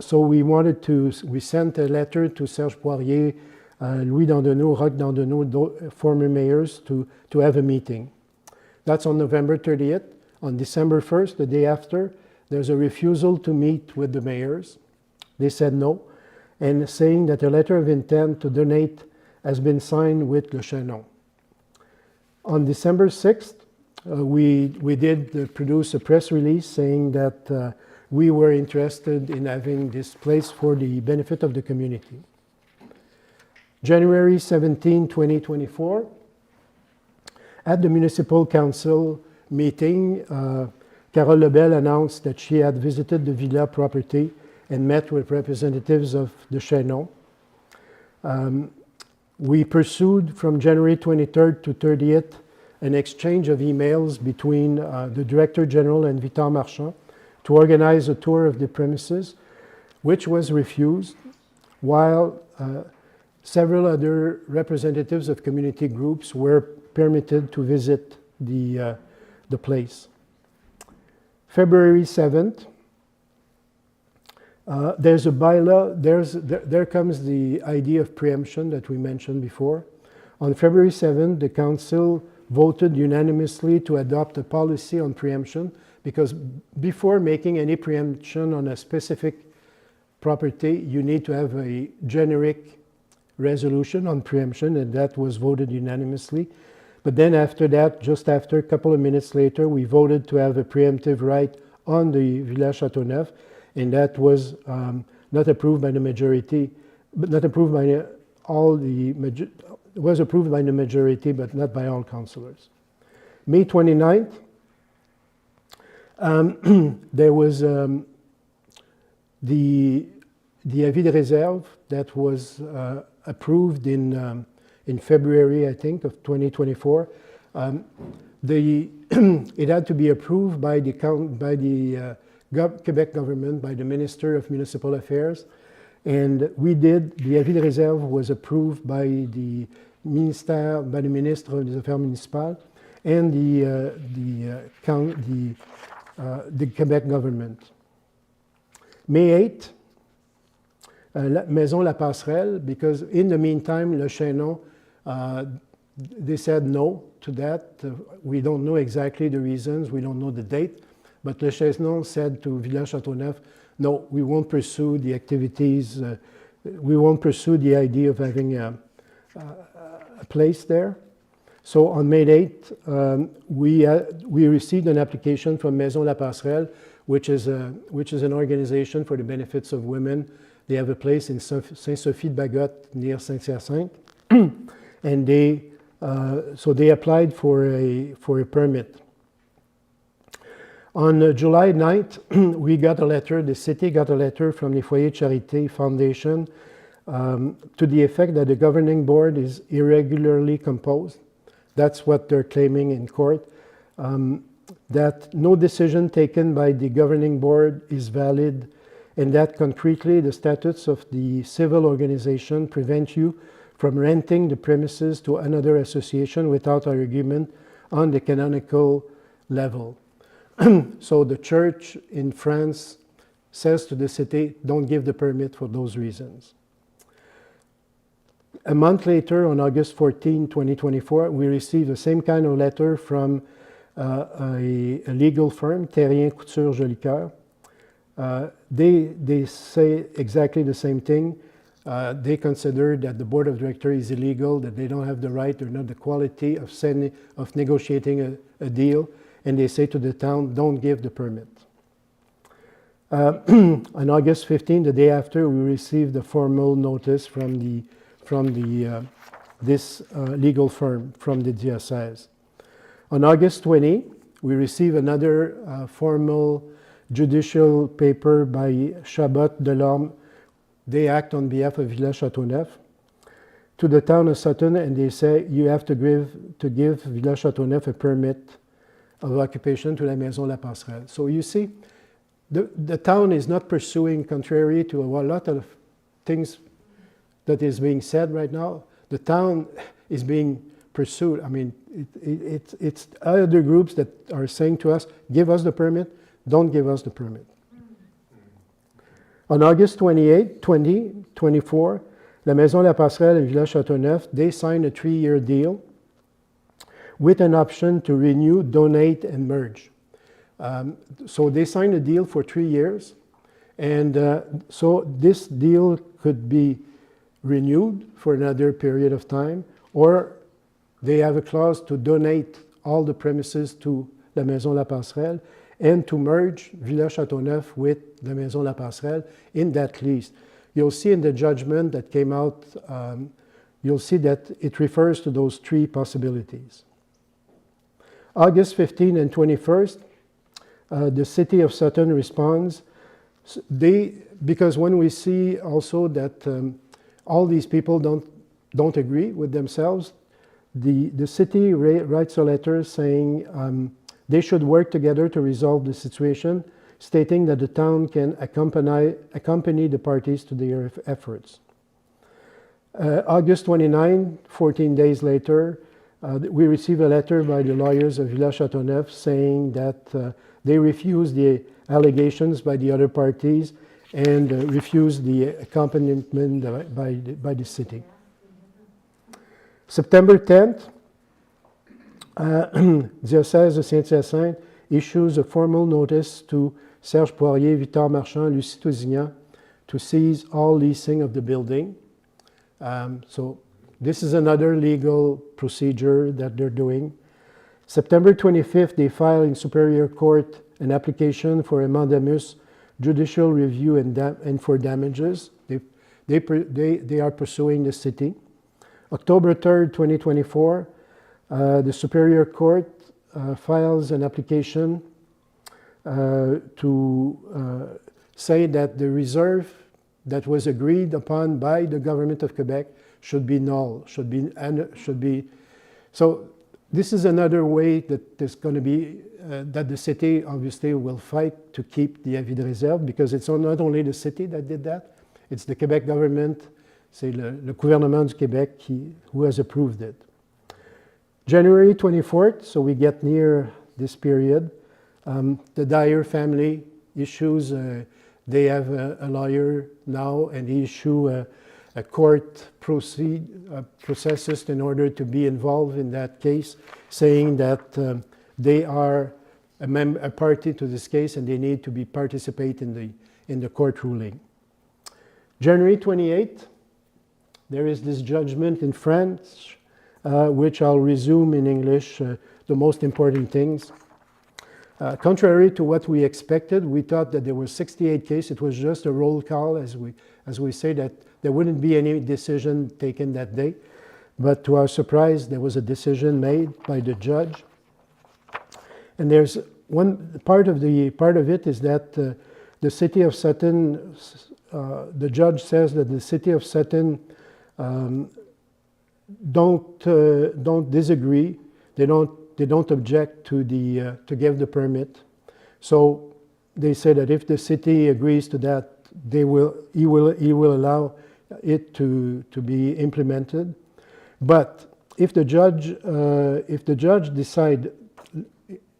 [SPEAKER 1] So we sent a letter to Serge Poirier, Louis Dandonneau, Roch Dandonneau, former mayors, to have a meeting. That's on November 30th. On December 1st, the day after, there's a refusal to meet with the mayors. They said no, and saying that a letter of intent to donate has been signed with Le Chaînon. On December 6th, we did produce a press release saying that we were interested in having this place for the benefit of the community. January 17, 2024, at the Municipal Council meeting, Carole Lebel announced that she had visited the villa property and met with representatives of the Chaînon. We pursued from January 23rd to 30th an exchange of emails between the Director General and Victor Marchand to organize a tour of the premises, which was refused, while several other representatives of community groups were permitted to visit the place. February 7th, there's a bylaw, there comes the idea of preemption that we mentioned before. On February 7th, the Council voted unanimously to adopt a policy on preemption, because before making any preemption on a specific property, you need to have a generic resolution on preemption, and that was voted unanimously. But then after that, just after, a couple of minutes later, we voted to have a preemptive right on the Villa Châteauneuf, and that was not approved by the majority, but not approved by all the, it was approved by the majority, but not by all councillors. May 29th, there was the avis de réserve that was approved in February, I think, of 2024. It had to be approved by the Quebec government, by the Minister of Municipal Affairs, and we did. The avis de réserve was approved by the Ministre des Affaires Municipales and the Quebec government. May 8th, Maison La Passerelle, because in the meantime, Le Chaînon, they said no to that. We don't know exactly the reasons, we don't know the date, but Le Chaînon said to Villa Châteauneuf, no, we won't pursue the activities, we won't pursue the idea of having a place there. So on May 8th, we received an application from Maison La Passerelle, which is an organization for the benefits of women. They have a place in Saint-Sophie-de-Bagotte near Saint-Hyacinthe, and so they applied for a permit. On July 9th, we got a letter, the city got a letter from the Foyer de Charité Foundation to the effect that the governing board is irregularly composed. That's what they're claiming in court. That no decision taken by the governing board is valid, and that concretely the statutes of the civil organization prevent you from renting the premises to another association without argument on the canonical level. So the church in France says to the city, don't give the permit for those reasons. A month later, on August 14, 2024, we received the same kind of letter from a legal firm, Terrien Couture Jolicoeur. They say exactly the same thing. They consider that the board of directors is illegal, that they don't have the right or not the quality of negotiating a deal, and they say to the town, don't give the permit. On August 15, the day after, we received a formal notice from this legal firm, from the diocese. On August 20, we received another formal judicial paper by Chabot Delorme. They act on behalf of Villa Châteauneuf to the town of Sutton, and they say you have to give Villa Châteauneuf a permit of occupation to la Maison La Passerelle. So you see, the town is not pursuing, contrary to a lot of things that is being said right now. The town is being pursued. I mean, it's other groups that are saying to us, give us the permit, don't give us the permit. On August 28, 2024, La Maison La Passerelle and Village Châteauneuf, they signed a 3-year deal with an option to renew, donate, and merge. So they signed a deal for 3 years, and so this deal could be renewed for another period of time, or they have a clause to donate all the premises to La Maison La Passerelle and to merge Village Châteauneuf with La Maison La Passerelle in that lease. You'll see in the judgment that came out, you'll see that it refers to those 3 possibilities. August 15 and 21st, the city of Sutton responds. Because when we see also that all these people don't agree with themselves, the city writes a letter saying they should work together to resolve the situation, stating that the town can accompany the parties to their efforts. August 29, 14 days later, we receive a letter by the lawyers of Village Châteauneuf saying that they refuse the allegations by the other parties and refuse the accompaniment by the city. September 10th, Diocèse de Saint-Hyacinthe issues a formal notice to Serge Poirier, Victor Marchand, Lucie Tousignan to seize all leasing of the building. So this is another legal procedure that they're doing. September 25th, they file in Superior Court an application for a mandamus judicial review and for damages. They are pursuing the city. October 3rd, 2024, the Superior Court files an application to say that the reserve that was agreed upon by the government of Quebec should be null, should be. So this is another way that there's going to be, that the city obviously will fight to keep the avis de réserve, because it's not only the city that did that, it's the Quebec government, c'est le gouvernement du Québec who has approved it. January 24th, so we get near this period, the Dyer family issues, they have a lawyer now, and he issue a court processes in order to be involved in that case, saying that they are a party to this case and they need to participate in the court ruling. January 28th, there is this judgment in French, which I'll resume in English, the most important things. Contrary to what we expected, we thought that there were 68 cases. It was just a roll call, as we say, that there wouldn't be any decision taken that day. But to our surprise, there was a decision made by the judge. And there's one part of it is that the city of Sutton, the judge says that the city of Sutton don't disagree. They don't object to to give the permit. So they say that if the city agrees to that, he will allow it to be implemented. But if the judge decide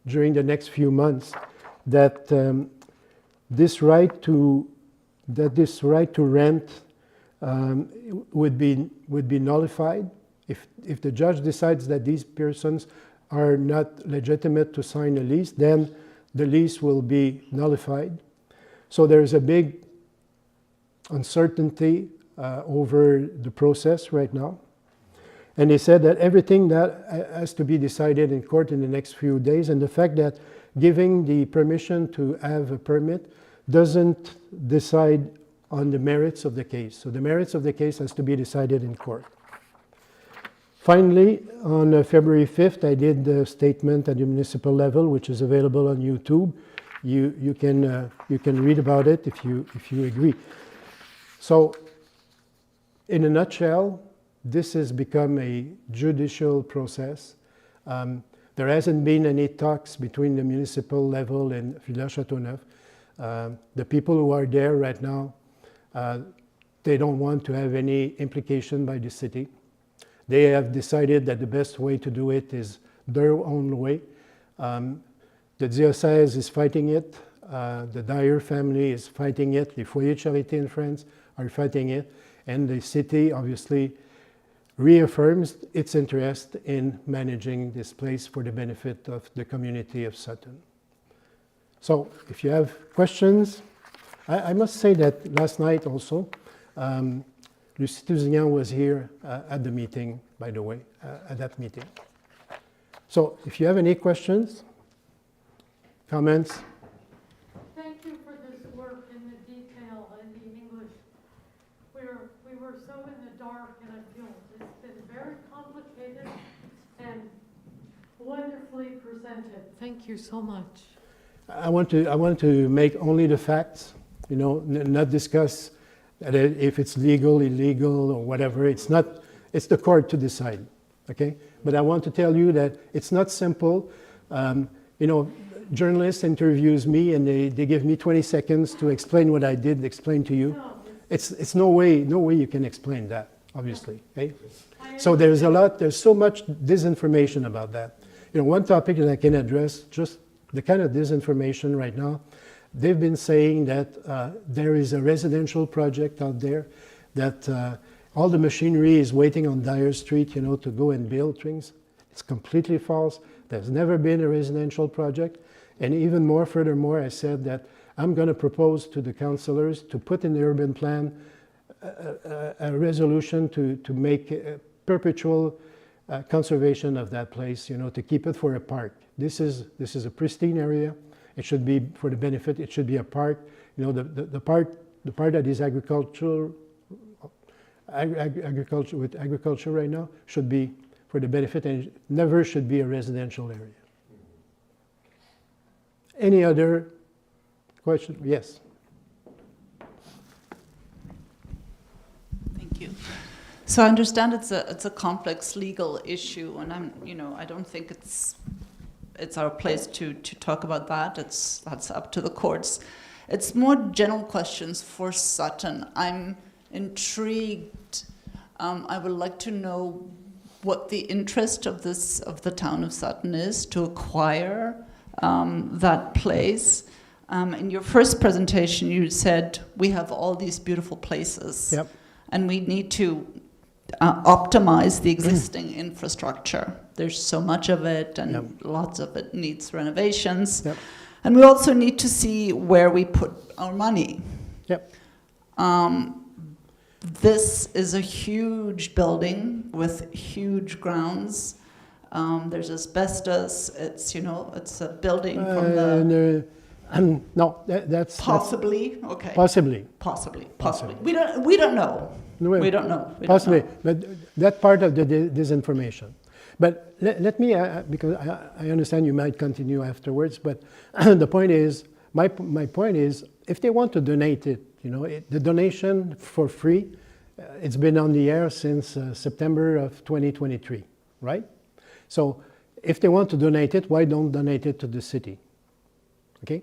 [SPEAKER 1] during the next few months that this right to rent would be nullified, if the judge decides that these persons are not legitimate to sign a lease, then the lease will be nullified. So there's a big uncertainty over the process right now. And they said that everything that has to be decided in court in the next few days, and the fact that giving the permission to have a permit doesn't decide on the merits of the case. So the merits of the case has to be decided in court. Finally, on February 5th, I did the statement at the municipal level, which is available on YouTube. You can read about it if you agree. So, in a nutshell, this has become a judicial process. There hasn't been any talks between the municipal level and Village Châteauneuf. The people who are there right now, they don't want to have any implication by the city. They have decided that the best way to do it is their own way. The diocese is fighting it. The Dyer family is fighting it. Les Foyers de Charité in France are fighting it. And the city obviously reaffirms its interest in managing this place for the benefit of the community of Sutton. So if you have questions, I must say that last night also, Lucie Tousignan was here at the meeting, by the way, at that meeting. So if you have any questions, comments,
[SPEAKER 2] Thank you for this work in the detail and the English. We were so in the dark, and I feel it's been very complicated and wonderfully presented. Thank you so much.
[SPEAKER 1] I want to make only the facts, you know, not discuss if it's legal, illegal, or whatever. It's the court to decide, okay? But I want to tell you that it's not simple. You know, journalists interviews me and they give me 20 seconds to explain what I did, explain to you.
[SPEAKER 2] No,
[SPEAKER 1] It's no way you can explain that, obviously, okay? So there's so much disinformation about that. You know, one topic that I can address, just the kind of disinformation right now, they've been saying that there is a residential project out there, that all the machinery is waiting on Dyer Street, you know, to go and build things. It's completely false. There's never been a residential project. And even more, furthermore, I said that I'm going to propose to the councillors to put in the urban plan a resolution to make perpetual conservation of that place, you know, to keep it for a park. This is a pristine area. It should be for the benefit. It should be a park. You know, the part that is agriculture with agriculture right now should be for the benefit, and it never should be a residential area. Any other question? Yes.
[SPEAKER 5] Thank you. So I understand it's a complex legal issue, and I don't think it's our place to talk about that. That's up to the courts. It's more general questions for Sutton. I'm intrigued. I would like to know what the interest of the town of Sutton is to acquire that place. In your first presentation, you said we have all these beautiful places,
[SPEAKER 1] Yep.
[SPEAKER 5] and we need to optimize the existing infrastructure. There's so much of it, and
[SPEAKER 1] Yep.
[SPEAKER 5] lots of it needs renovations.
[SPEAKER 1] Yep.
[SPEAKER 5] And we also need to see where we put our money.
[SPEAKER 1] Yep.
[SPEAKER 5] This is a huge building with huge grounds. There's asbestos. It's a building from the
[SPEAKER 1] No, that's
[SPEAKER 5] possibly. Okay.
[SPEAKER 1] possibly.
[SPEAKER 5] Possibly.
[SPEAKER 1] Possibly.
[SPEAKER 5] We don't know.
[SPEAKER 1] No,
[SPEAKER 5] We don't know. We don't
[SPEAKER 1] Possibly,
[SPEAKER 5] know.
[SPEAKER 1] but that part of the disinformation. But let me, because I understand you might continue afterwards, but the point is, my point is, if they want to donate it, the donation for free, it's been on the air since September of 2023, right? So if they want to donate it, why don't donate it to the city? Okay?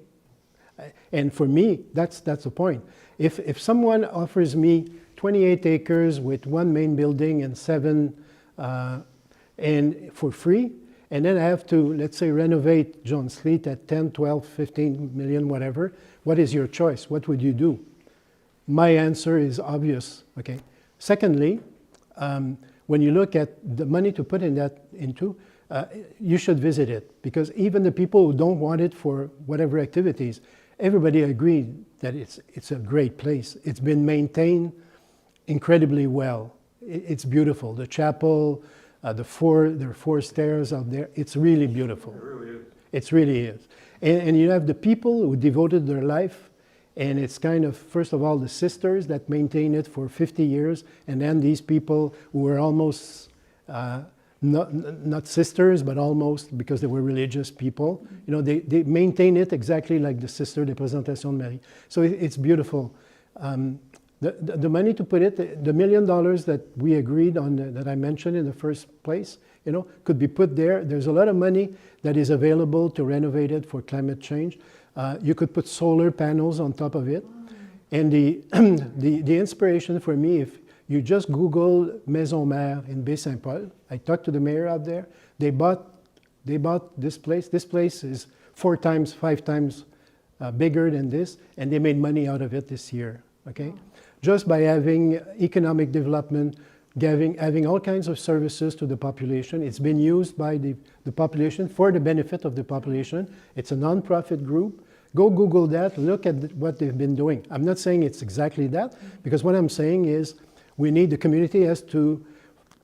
[SPEAKER 1] And for me, that's the point. If someone offers me 28 acres with one main building and 7 and for free, and then I have to, let's say, renovate John Street at 10, 12, 15 million, whatever, what is your choice? What would you do? My answer is obvious, okay? Secondly, when you look at the money to put into, you should visit it, because even the people who don't want it for whatever activities, everybody agreed that it's a great place. It's been maintained incredibly well. It's beautiful. The chapel, there are 4 stairs out there. It's really beautiful.
[SPEAKER 7] It really is.
[SPEAKER 1] It really is. And you have the people who devoted their life, and it's kind of, first of all, the sisters that maintain it for 50 years, and then these people who were almost not sisters, but almost, because they were religious people. They maintain it exactly like the Sister de Présentation de Marie. So it's beautiful. The money to put it, the $1 million that we agreed on, that I mentioned in the first place, could be put there. There's a lot of money that is available to renovate it for climate change. You could put solar panels on top of it. And the inspiration for me, if You just Google Maison Mère in Baie-Saint-Paul. I talked to the mayor out there. They bought this place. This place is 4 times, 5 times bigger than this, and they made money out of it this year, okay? Just by having economic development, having all kinds of services to the population. It's been used by the population for the benefit of the population. It's a non-profit group. Go Google that, look at what they've been doing. I'm not saying it's exactly that, because what I'm saying is the community has to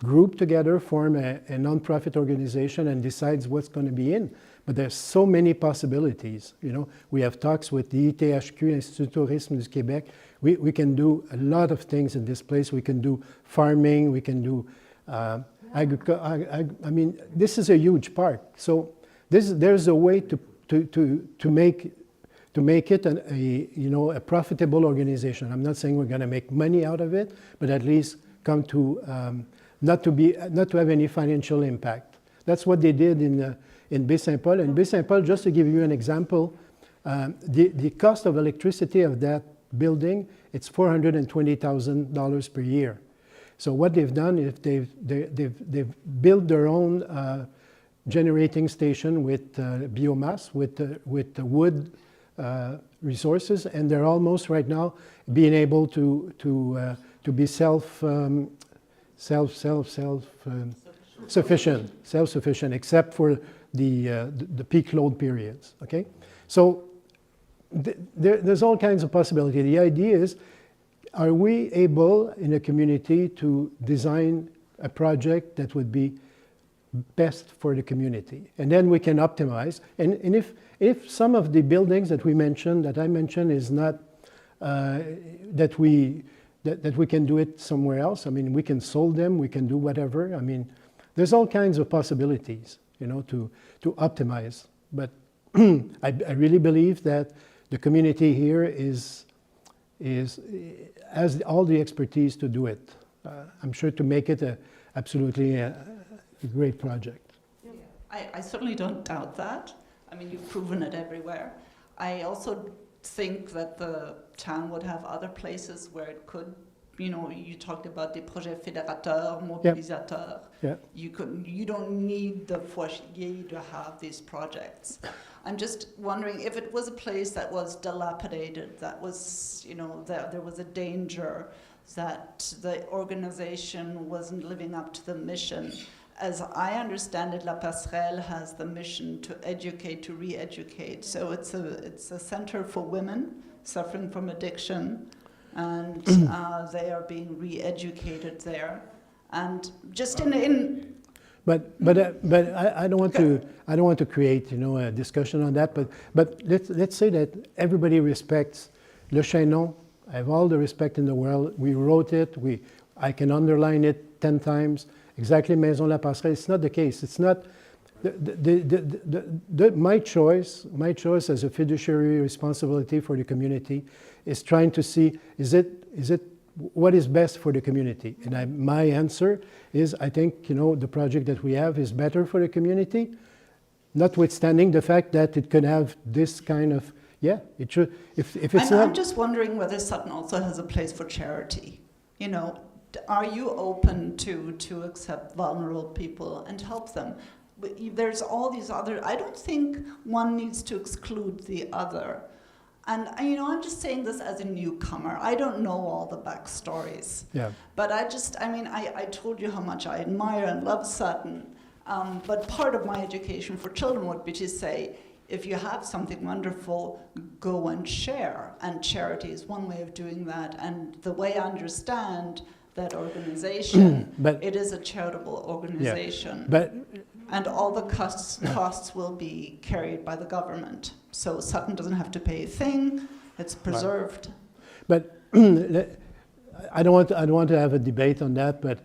[SPEAKER 1] group together, form a non-profit organization and decides what's going to be in. But there's so many possibilities. You know, we have talks with the ITHQ, Institut Tourisme du Québec. We can do a lot of things in this place. We can do farming. We can do agriculture. I mean, this is a huge park. So there's a way to make it a profitable organization. I'm not saying we're going to make money out of it, but at least come to not to have any financial impact. That's what they did in Baie-Saint-Paul. In Baie-Saint-Paul, just to give you an example, the cost of electricity of that building, it's $420,000 per year. So what they've done is they've built their own generating station with biomass, with wood resources, and they're almost right now being able to be self-sufficient, except for the peak load periods. Okay, so there's all kinds of possibility. The idea is, are we able in a community to design a project that would be best for the community, and then we can optimize. And if some of the buildings that I mentioned is not that we can do it somewhere else. I mean, we can sold them, we can do whatever. I mean, there's all kinds of possibilities, you know, to optimize. But I really believe that the community here has all the expertise to do it. I'm sure to make it absolutely a great project.
[SPEAKER 5] I certainly don't doubt that. I mean, you've proven it everywhere. I also think that the town would have other places where it could, you know, you talked about des projets fédérateurs, mobilisateurs.
[SPEAKER 1] Yeah.
[SPEAKER 5] You don't need the foyer to have these projects. I'm just wondering if it was a place that was dilapidated, that was, you know, there was a danger that the organization wasn't living up to the mission. As I understand it, La Passerelle has the mission to educate, to re-educate. So it's a center for women suffering from addiction, and they are being re-educated there. And just
[SPEAKER 1] But I don't want to create, you know, a discussion on that. But let's say that everybody respects Le Chaînon. I have all the respect in the world. We wrote it. I can underline it 10 times. Exactly, Maison La Passerelle. It's not the case. It's not my choice as a fiduciary responsibility for the community is trying to see is it what is best for the community. And my answer is I think, you know, the project that we have is better for the community, notwithstanding the fact that it could have this kind of it should if it's not.
[SPEAKER 5] I'm just wondering whether Sutton also has a place for charity. You know, are you open to accept vulnerable people and help them? There's all these other. I don't think one needs to exclude the other. And, you know, I'm just saying this as a newcomer. I don't know all the backstories.
[SPEAKER 1] Yeah.
[SPEAKER 5] But I told you how much I admire and love Sutton. But part of my education for children would be to say, if you have something wonderful, go and share. And charity is one way of doing that. And the way I understand that organization, it is a charitable organization.
[SPEAKER 1] Yeah.
[SPEAKER 5] And all the costs will be carried by the government. So Sutton doesn't have to pay a thing. It's preserved.
[SPEAKER 1] But I don't want to have a debate on that. But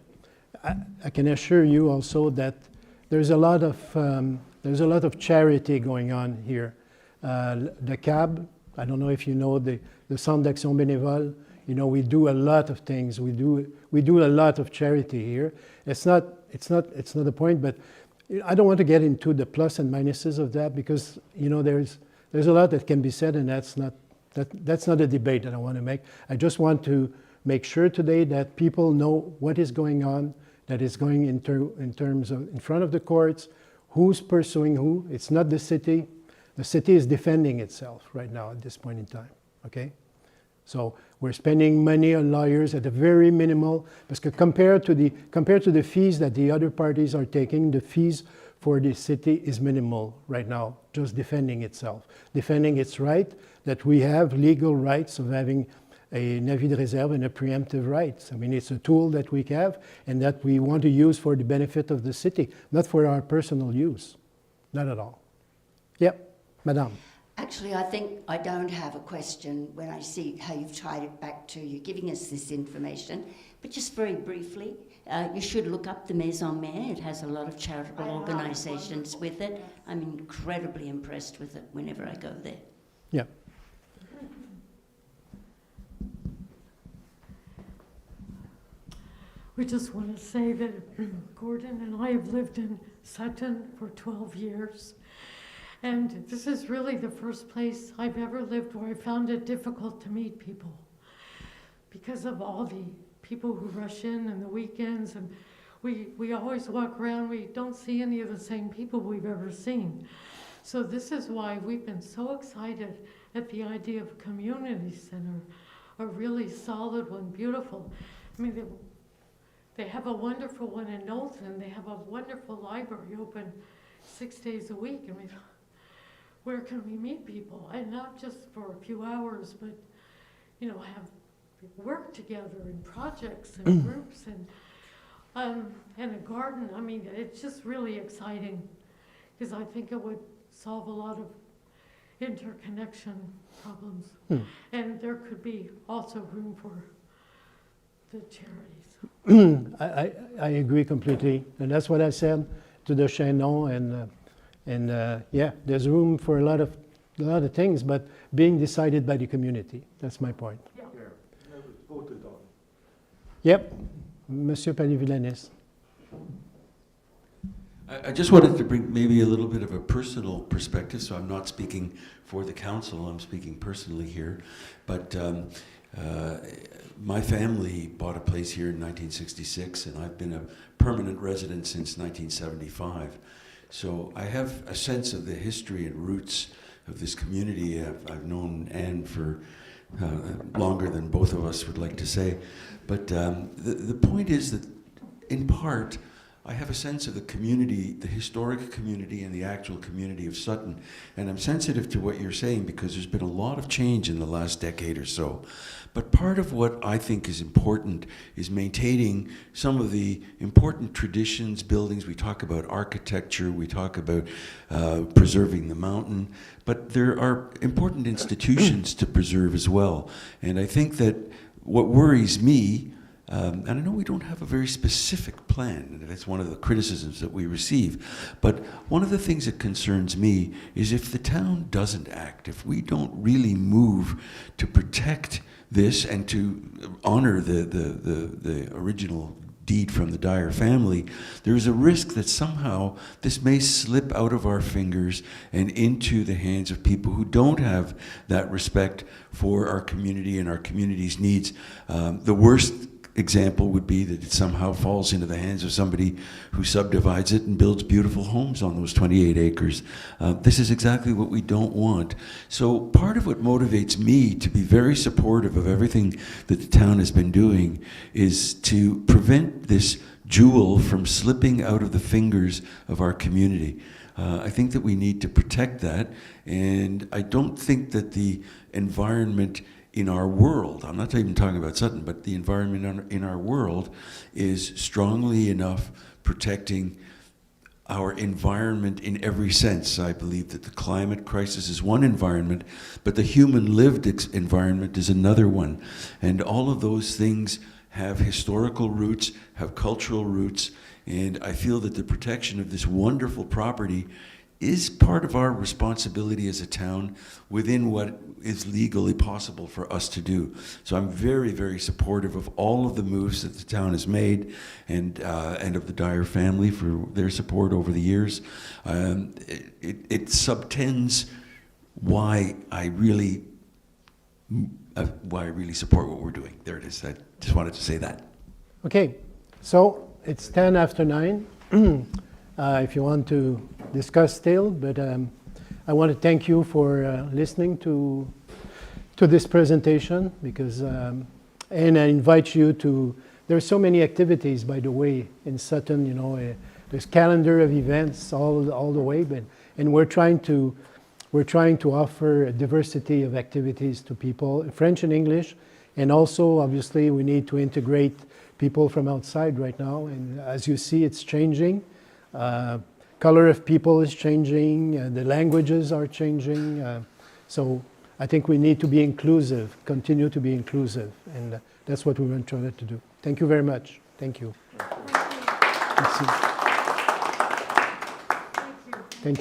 [SPEAKER 1] I can assure you also that there's a lot of charity going on here. The CAB, I don't know if you know the Centre d'Action Bénévole. You know, we do a lot of things. We do a lot of charity here. It's not the point, but I don't want to get into the plus and minuses of that because, you know, there's a lot that can be said, and that's not a debate that I want to make. I just want to make sure today that people know what is going on, that is going in terms of in front of the courts, who's pursuing who. It's not the city. The city is defending itself right now at this point in time, okay? So we're spending money on lawyers at a very minimal, because compared to the fees that the other parties are taking, the fees for the city is minimal right now, just defending itself, defending its right, that we have legal rights of having an avis de réserve and a preemptive rights. I mean, it's a tool that we have and that we want to use for the benefit of the city, not for our personal use, not at all. Yep, Madame.
[SPEAKER 8] Actually, I think I don't have a question when I see how you've tied it back to you giving us this information. But just very briefly, you should look up the Maison Mère. It has a lot of charitable organisations with it. I'm incredibly impressed with it whenever I go there.
[SPEAKER 1] Yeah.
[SPEAKER 2] We just want to say that Gordon and I have lived in Sutton for 12 years. And this is really the first place I've ever lived where I found it difficult to meet people because of all the people who rush in on the weekends. And we always walk around, we don't see any of the same people we've ever seen. So this is why we've been so excited at the idea of a community center, a really solid one, beautiful. I mean, they have a wonderful one in Knowlton. They have a wonderful library open 6 days a week. I mean, where can we meet people? And not just for a few hours, but, you know, have work together in projects and groups and a garden. I mean, it's just really exciting because I think it would solve a lot of interconnection problems. And there could be also room for the charities.
[SPEAKER 1] I agree completely, and that's what I said to the Chaînon, and yeah, there's room for a lot of things, but being decided by the community. That's my point.
[SPEAKER 2] Yeah.
[SPEAKER 7] Yeah, it was voted on.
[SPEAKER 1] Yep, Monsieur Palais-Villanis.
[SPEAKER 6] I just wanted to bring maybe a little bit of a personal perspective, so I'm not speaking for the council, I'm speaking personally here, but my family bought a place here in 1966, and I've been a permanent resident since 1975. So I have a sense of the history and roots of this community. I've known Anne for longer than both of us would like to say. But the point is that, in part, I have a sense of the community, the historic community and the actual community of Sutton. And I'm sensitive to what you're saying because there's been a lot of change in the last decade or so. But part of what I think is important is maintaining some of the important traditions, buildings. We talk about architecture, we talk about preserving the mountain, but there are important institutions to preserve as well. And I think that what worries me, and I know we don't have a very specific plan, and that's one of the criticisms that we receive, but one of the things that concerns me is if the town doesn't act, if we don't really move to protect this and to honor the original deed from the Dyer family, there is a risk that somehow this may slip out of our fingers and into the hands of people who don't have that respect for our community and our community's needs. The worst example would be that it somehow falls into the hands of somebody who subdivides it and builds beautiful homes on those 28 acres. This is exactly what we don't want. So part of what motivates me to be very supportive of everything that the town has been doing is to prevent this jewel from slipping out of the fingers of our community. I think that we need to protect that, and I don't think that the environment in our world, I'm not even talking about Sutton, but the environment in our world is strongly enough protecting our environment in every sense. I believe that the climate crisis is one environment, but the human lived environment is another one. And all of those things have historical roots, have cultural roots, and I feel that the protection of this wonderful property is part of our responsibility as a town within what is legally possible for us to do. So I'm very, very supportive of all of the moves that the town has made and of the Dyer family for their support over the years. It subtends why I really why I really support what we're doing. There it is. I just wanted to say that.
[SPEAKER 1] Okay, so it's 10 after 9. If you want to discuss still, but I want to thank you for listening to this presentation, because and I invite you to. There's so many activities, by the way, in Sutton. You know, there's calendar of events all the way, and we're trying to offer a diversity of activities to people, French and English, and also obviously we need to integrate people from outside right now. And as you see, it's changing. Color of people is changing. The languages are changing. So I think we need to be inclusive, continue to be inclusive, and that's what we want to try to do. Thank you very much. Thank you. Merci.